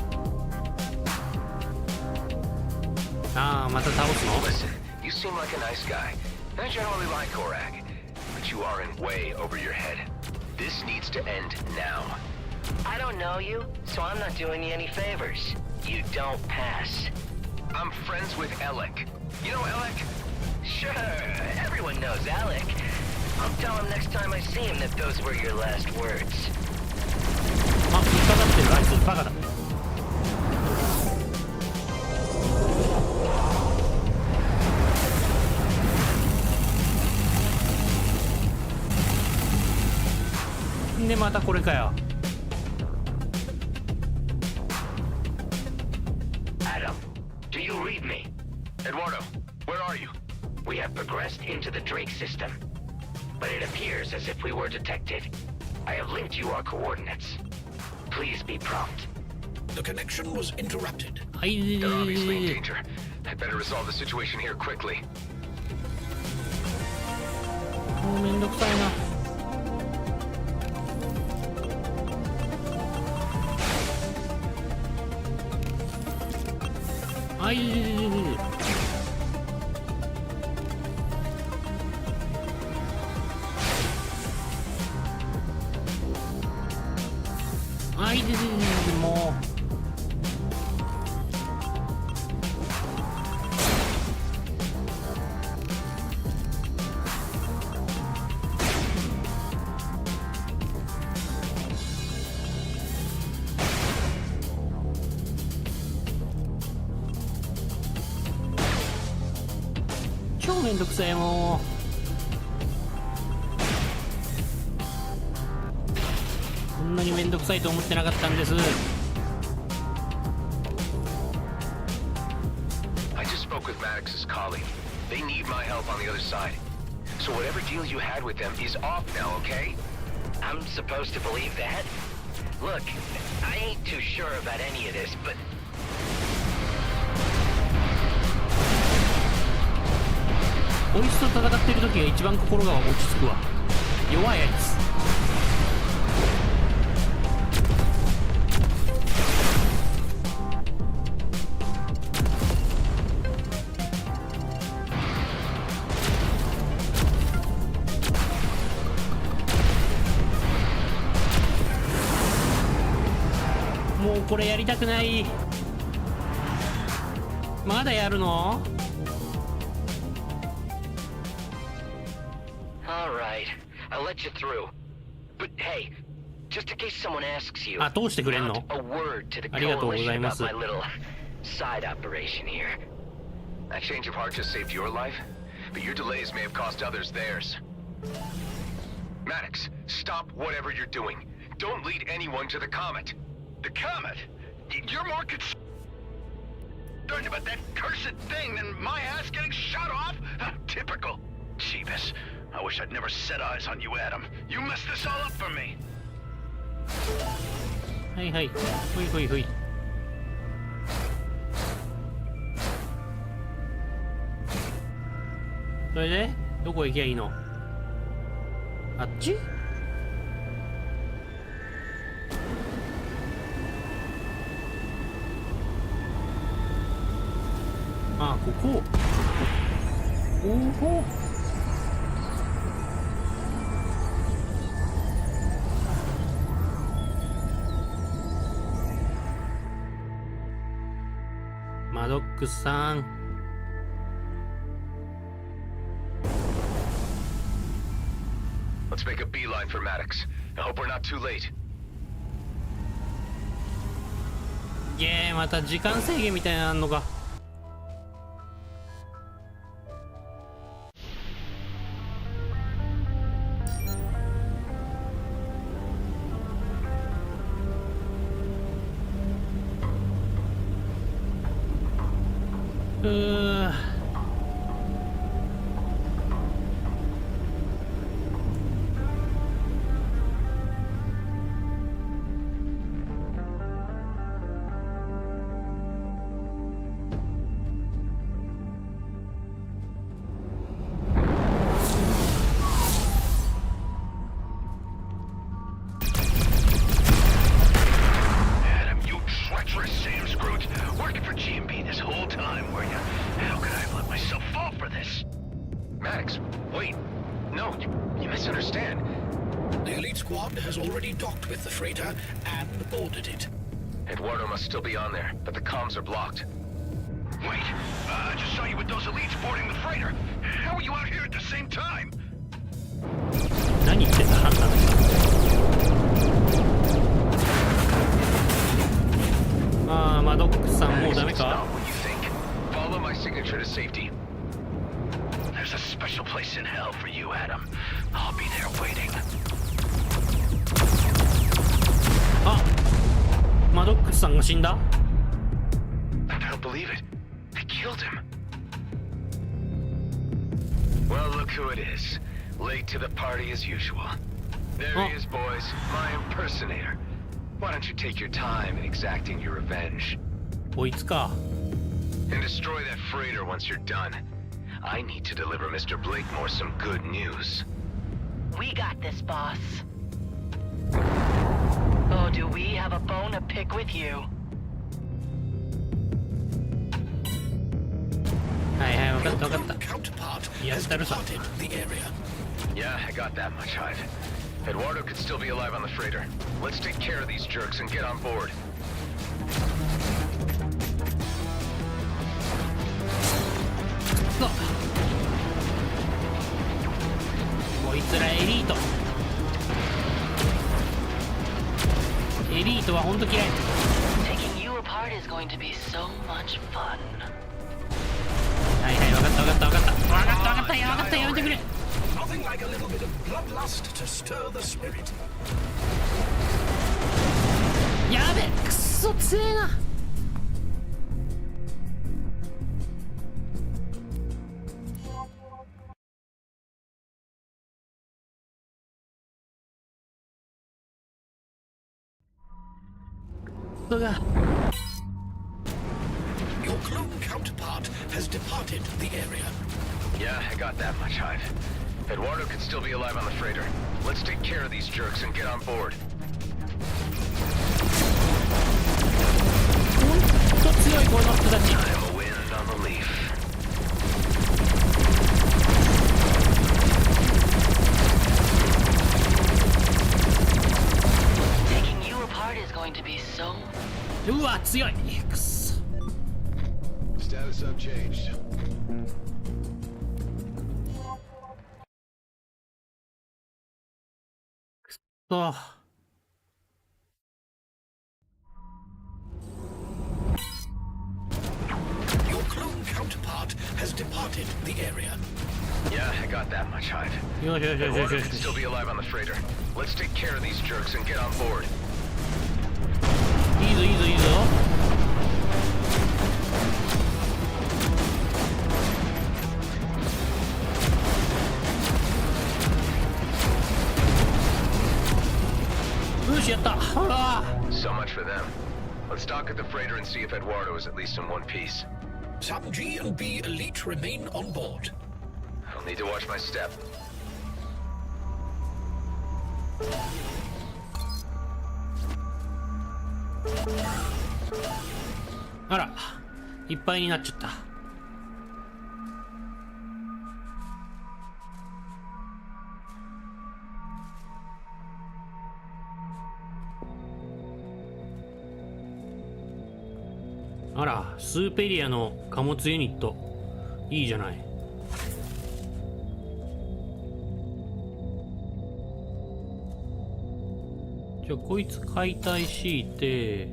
ああ、また倒すの？ Listen, you seem like a nice guy. I generally like Horag, but you are in way over your head. This needs to end now. I don't know you, so I'm not doing you any favors. You don't pass. I'm friends with Alec. You know Alec? Sure, everyone knows Alec. I'll tell him next time I see him that those were your last words. あ、引っかかってる、あいつバカだ。でまたこれかよ。Adam, do you read me? Eduardo, where are you? We have progressed into the Drake system, but it appears as if we were detected. I have linked you our coordinates. Please be prompt. The connection was interrupted. They're obviously in danger. I'd better resolve the situation here quickly. もうめんどくさいな。はい。はい、もう。超めんどくさい、もう。こんなにめんどくさいと思ってなかったんです。I just spoke with Maddox's colleague. They need my help on the other side. So whatever deal you had with them is off now, okay? I'm supposed to believe that? Look, I ain't too sure about any of this, but... こいつと戦っている時が一番心が落ち着くわ。弱いやつ。もうこれやりたくない。まだやるのAlright, I'll let you through. But hey, just in case someone asks you, あ、通してくれんの？ not a word to the ありがとうござ coalition いま about す。 my little side operation here. That change of heart just saved your life, but your delays may have cost others theirs. Maddox, stop whatever you're doing. Don't lead anyone to the comet. The comet? You're more concerned about that cursed thing than my ass getting shot off? Typical. Jeebus. I wish I'd never set eyes on you, Adam. You messed this all up for me. はいはい。ほいほいほい。それでどこ行きゃいいの？あっち？あ、ここ。おお。マドックスさん。Let's make a beeline for Maddox. I hope we're not too late. また時間制限みたいなのあんのか。Maddox, wait. No, you misunderstand. The elite squad has already docked with the freighter and boarded it. Eduardo must still be on there, but the comms are blocked. Wait, I just saw you with those elites boarding the freighter. How are you out here at the same time? 何言ってんだ、なんだ。ああ、マドックさんもうダメか。Follow my signature to safety. There's a special place in hell for you, Adam. I'll be there waiting. あ、マドックスさんが死んだ。I don't believe it. They killed him. Well, look who it is. Late to the party as usual. There he is, boys. My impersonator. Why don't you take your time in exacting your revenge? こいつか。And destroy that freighter once you're done. I need to deliver Mr. Blakemore some good news. We got this, boss. Oh, do we have a bone to pick with you? はいはい、分かった分かった。 Counterpart や has ったるさ。 departed the area. Yeah, I got that much, Hive. Eduardo could still be alive on the freighter. Let's take care of these jerks and get on board. こいつらエリート。エリートは本当嫌い。 Taking you apart is going to be so much fun. はいはい、分かった分かった分かった分かった分かった分かった、やめてくれ。 Nothing like a little bit of bloodlust to stir the spirit. やべえ、くっそ強えな。そうだ。 Your clone counterpart has departed the area. Yeah, I got that much, Hive. Eduardo could still be alive on the freighter. Let's take care of these jerks and get on board. ほんと強いこの人たち。 I'm a wind on the leaf. Taking you apart is going to be so. うわ、強い。くっそ。 Status unchanged. そう。 Your clone counterpart has departed the area. Yeah, I got that much, Hive. よしよしよしよし Eduardo よ could し。 still be alive on the freighter. Let's take care of these jerks and get on board. いいぞいいぞいいぞ。よしやった。ほら So much for them. Let's dock at the freighter and see if Eduardo is at least in one piece. Some G and B elite remain on board. I'll need to watch my step. あら、いっぱいになっちゃった。あら、スーペリアの貨物ユニットいいじゃない。じゃあこいつ解体敷いて、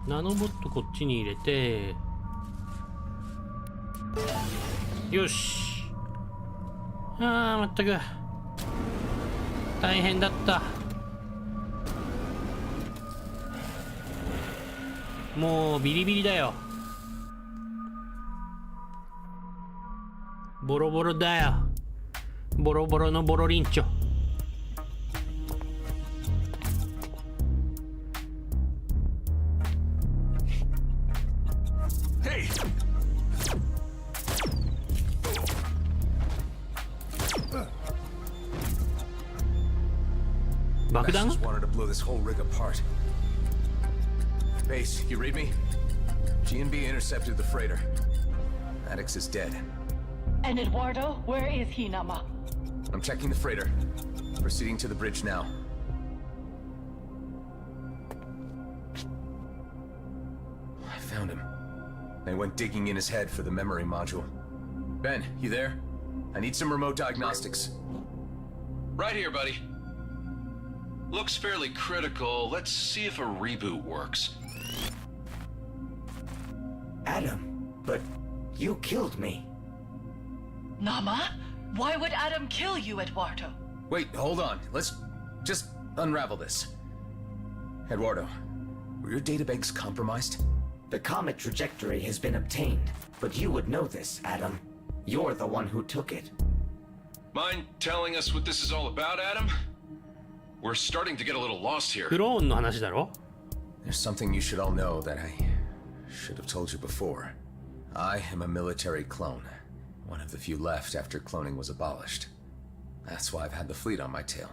ナノボットこっちに入れて、よし。ああ、まったく大変だった。もうビリビリだよ。ボロボロだよ。ボロボロのボロリンチョ。爆弾 Just wanted to blow this whole rig apart. Base, you read me? G&B intercepted the freighter. Maddox is dead. And Eduardo, where is he, Nama? I'm checking the freighter. Proceeding to the bridge now. I found him. I went digging in his head for the memory module. Ben, you there? I need some remote diagnostics. Right here, buddy. Looks fairly critical. Let's see if a reboot works. Adam, but you killed me. Nama? Why would Adam kill you, Eduardo? Wait, hold on. Let's just unravel this. Eduardo, were your databanks compromised? The comet trajectory has been obtained, but you would know this, Adam. You're the one who took it. Mind telling us what this is all about, Adam? We're starting to get a little lost here. クローンの話だろ? There's something you should all know that I should have told you before. I am a military clone. One of the few left after cloning was abolished. That's why I've had the fleet on my tail.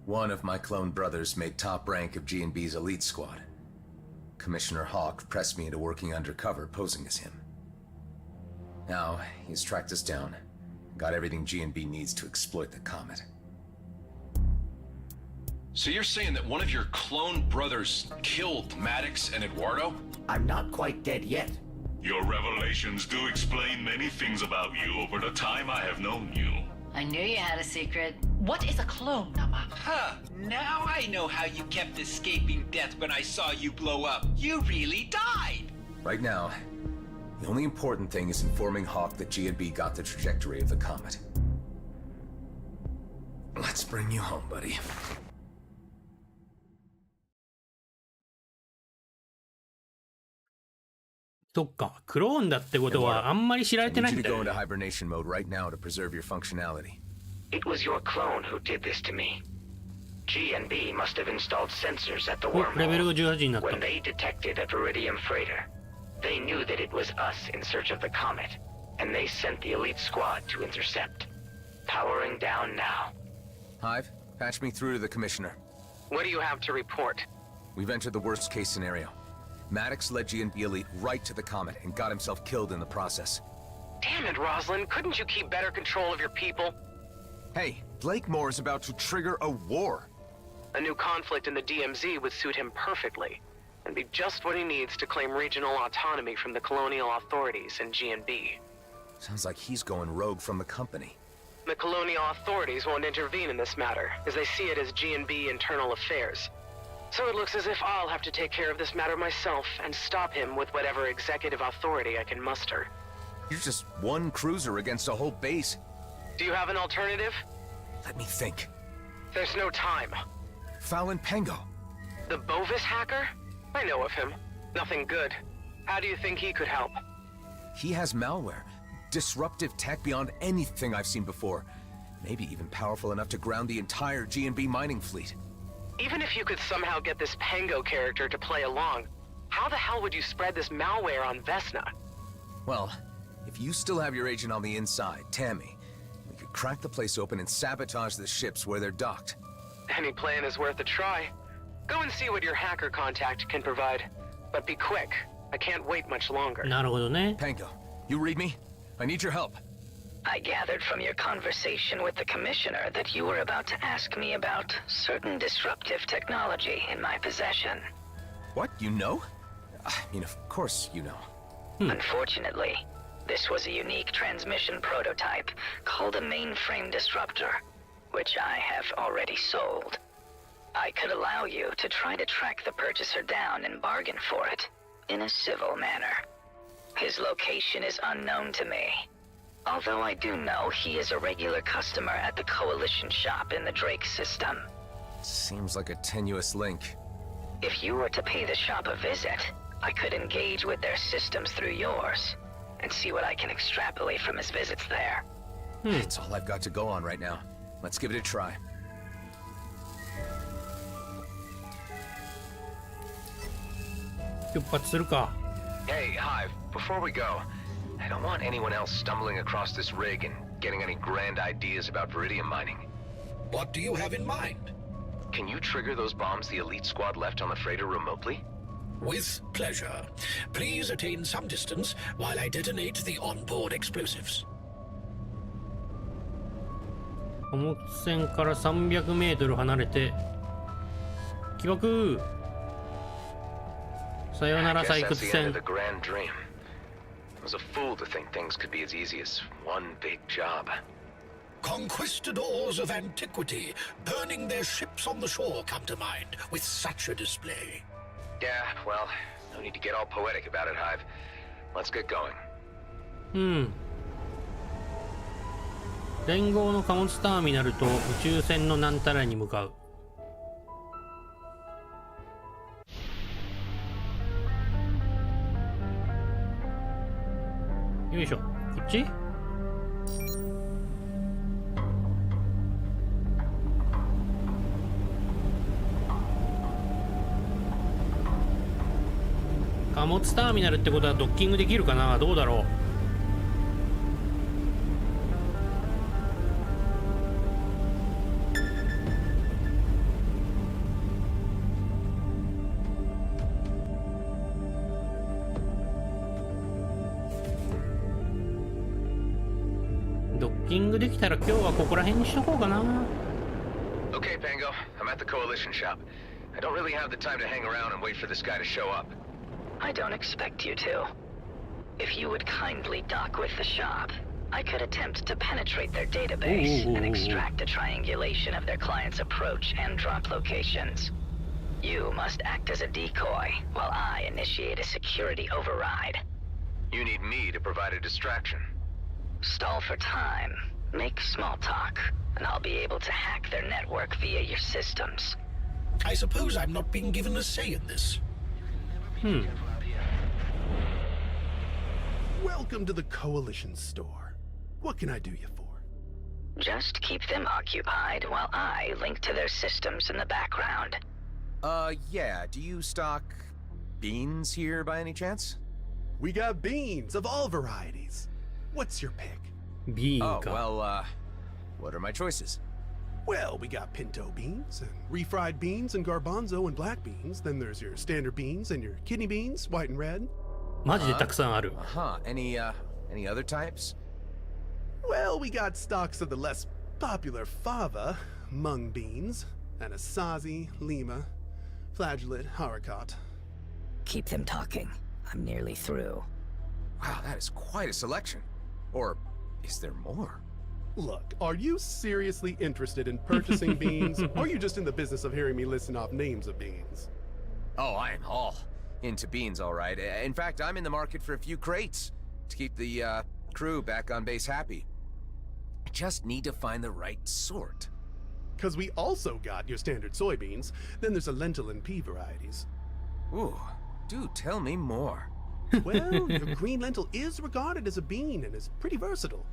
One of my clone brothers made top rank of G&B's elite squad. Commissioner Hawk pressed me into working undercover, posing as him. Now, he's tracked us down, got everything G&B needs to exploit the comet. So you're saying that one of your clone brothers killed Maddox and Eduardo? I'm not quite dead yet. Your revelations do explain many things about you over the time I have known you. I knew you had a secret. What is a clone, Nama? Huh, now I know how you kept escaping death when I saw you blow up. You really died! Right now, the only important thing is informing Hawk that G&B got the trajectory of the comet. Let's bring you home, buddy. そっか、クローンだってことはあんまり知られてないんだよ。I need you to go into hibernation mode right now to preserve your functionality. It was your clone who did this to me. G&B must have installed sensors at the お、レベルが wormhole. 18になった。 When they detected a Viridium freighter, they knew that it was us in search of the comet, and they sent the elite squad to intercept. Powering down now. Hive, patch me through to the commissioner. What do you have to report? We've entered the worst case scenario. Maddox led G&B elite right to the comet and got himself killed in the process. Damn it, Rosalind. Couldn't you keep better control of your people? Hey, Blakemore is about to trigger a war. A new conflict in the DMZ would suit him perfectly, and be just what he needs to claim regional autonomy from the colonial authorities and G&B. Sounds like he's going rogue from the company. The colonial authorities won't intervene in this matter, as they see it as G&B internal affairs. So it looks as if I'll have to take care of this matter myself and stop him with whatever executive authority I can muster. You're just one cruiser against a whole base. Do you have an alternative? Let me think. There's no time. Fallon Pango. The Bovis hacker? I know of him. Nothing good. How do you think he could help? He has malware. Disruptive tech beyond anything I've seen before. Maybe even powerful enough to ground the entire G&B mining fleet. Even if you could somehow get this Pango character to play along, how the hell would you spread this malware on Vesna? Well, if you still have your agent on the inside, Tammy, we could crack the place open and sabotage the ships where they're docked. Any plan is worth a try. Go and see what your hacker contact can provide. But be quick. I can't wait much longer. なるほどね。 Pango, you read me? I need your help. I gathered from your conversation with the Commissioner that you were about to ask me about certain disruptive technology in my possession. What? You know? I mean, of course you know. Unfortunately, this was a unique transmission prototype called a mainframe disruptor, which I have already sold. I could allow you to try to track the purchaser down and bargain for it in a civil manner. His location is unknown to me, although I do know he is a regular customer at the Coalition shop in the Drake system. Seems like a tenuous link. If you were to pay the shop a visit, I could engage with their systems through yours and see what I can extrapolate from his visits there. It's all I've got to go on right now. Let's give it a try. Hey, Hive, before we go, I don't want anyone else stumbling across this rig and getting any grand ideas about Viridium mining. What do you have in mind? Can you trigger those bombs the elite squad left on the freighter remotely? With pleasure. Please attain some distance while I detonate the onboard explosives. 貨物船から300メートル離れて起爆。さよなら採掘船。 I was a fool to think things could be as easy as one big job. Conquistadors of antiquity, burning their ships on the shore, come to mind with such a display. Yeah, well, no need to get all poetic about it, Hive. Let's get going. 連合の貨物ターミナルと宇宙船のなんたらに向かう。よいしょ、こっち？貨物ターミナルってことはドッキングできるかな？どうだろう？ドッキングできたら今日はここら辺にしとこうかな。 Okay, Pango, I'm at the Coalition shop. I don't really have the time to hang around and wait for this guy to show up. I don't expect you to. If you would kindly dock with the shop, I could attempt to penetrate their database and extract a triangulation of their clients' approach and drop locations. You must act as a decoy while I initiate a security override. You need me to provide a distraction. Stall for time, make small talk, and I'll be able to hack their network via your systems. I suppose I'm not being given a say in this. Welcome to the Coalition store. What can I do you for? Just keep them occupied while I link to their systems in the background. Yeah, do you stock beans here by any chance? We got beans of all varieties. What's your pick? Oh, well, what are my choices? Well, we got pinto beans, and refried beans, and garbanzo and black beans. Then there's your standard beans and your kidney beans, white and red. マジでたくさんある。 Any other types? Well, we got stocks of the less popular fava, mung beans, anasazi, lima, flageolet, haricot. Keep them talking. I'm nearly through. Wow, that is quite a selection. Or is there more? Look, are you seriously interested in purchasing beans, or are you just in the business of hearing me listen off names of beans? Oh, I am all into beans, all right. In fact, I'm in the market for a few crates to keep the Crew back on base happy. I just need to find the right sort. Because we also got your standard soybeans. Then there's a lentil and pea varieties. Ooh, do tell me more. Well, your green lentil is regarded as a bean and is pretty versatile.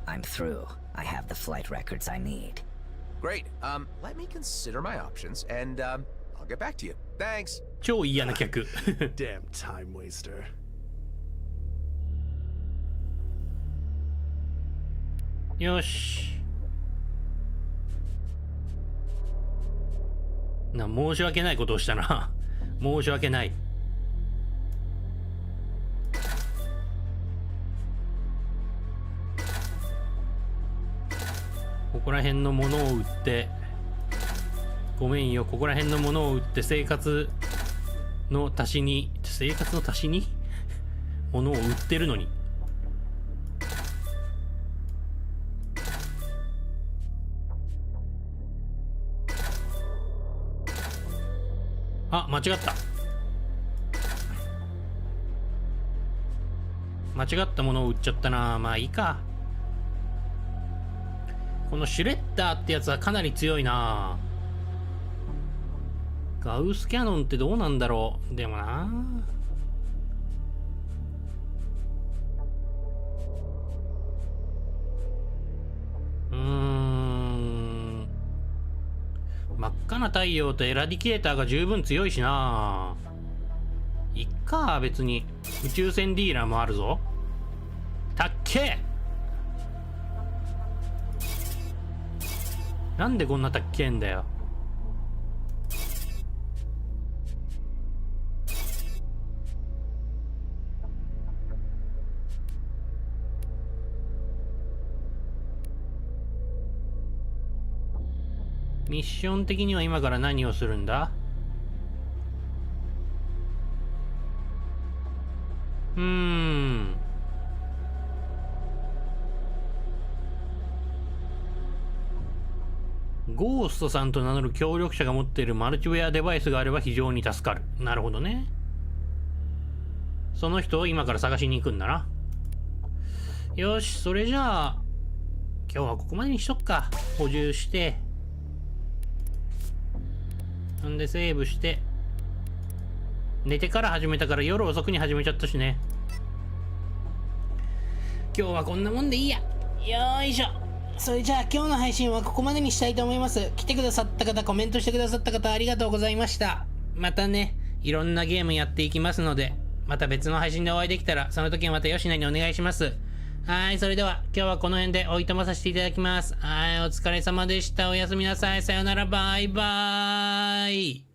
I'm through. I have the flight records I need. Great. Let me consider my options, and I'll get back to you. Thanks. 超嫌な客。Damn time waster. よし。申し訳ないことをしたな。申し訳ない。ここら辺のものを売ってごめんよ、ここら辺のものを売って生活の足しにものを売ってるのに。あ、間違った間違ったものを売っちゃったな。まあいいか。このシュレッダーってやつはかなり強いな。ガウスキャノンってどうなんだろう。でもな。真っ赤な太陽とエラディケーターが十分強いしな。いっか、別に。宇宙船ディーラーもあるぞ。たっけえ。なんでこんなたっけえんだよ。ミッション的には今から何をするんだ？ゴーストさんと名乗る協力者が持っているマルチウェアデバイスがあれば非常に助かる。なるほどね。その人を今から探しに行くんだな。よし、それじゃあ今日はここまでにしとくか。補充してんでセーブして寝てから始めたから夜遅くに始めちゃったしね。今日はこんなもんでいいや。よーいしょ。それじゃあ今日の配信はここまでにしたいと思います。来てくださった方、コメントしてくださった方ありがとうございました。またね、いろんなゲームやっていきますので、また別の配信でお会いできたら、その時はまたよしなにお願いします。はい、それでは今日はこの辺でおいとまさせていただきます。はい、お疲れ様でした。おやすみなさい。さよなら、バイバーイ。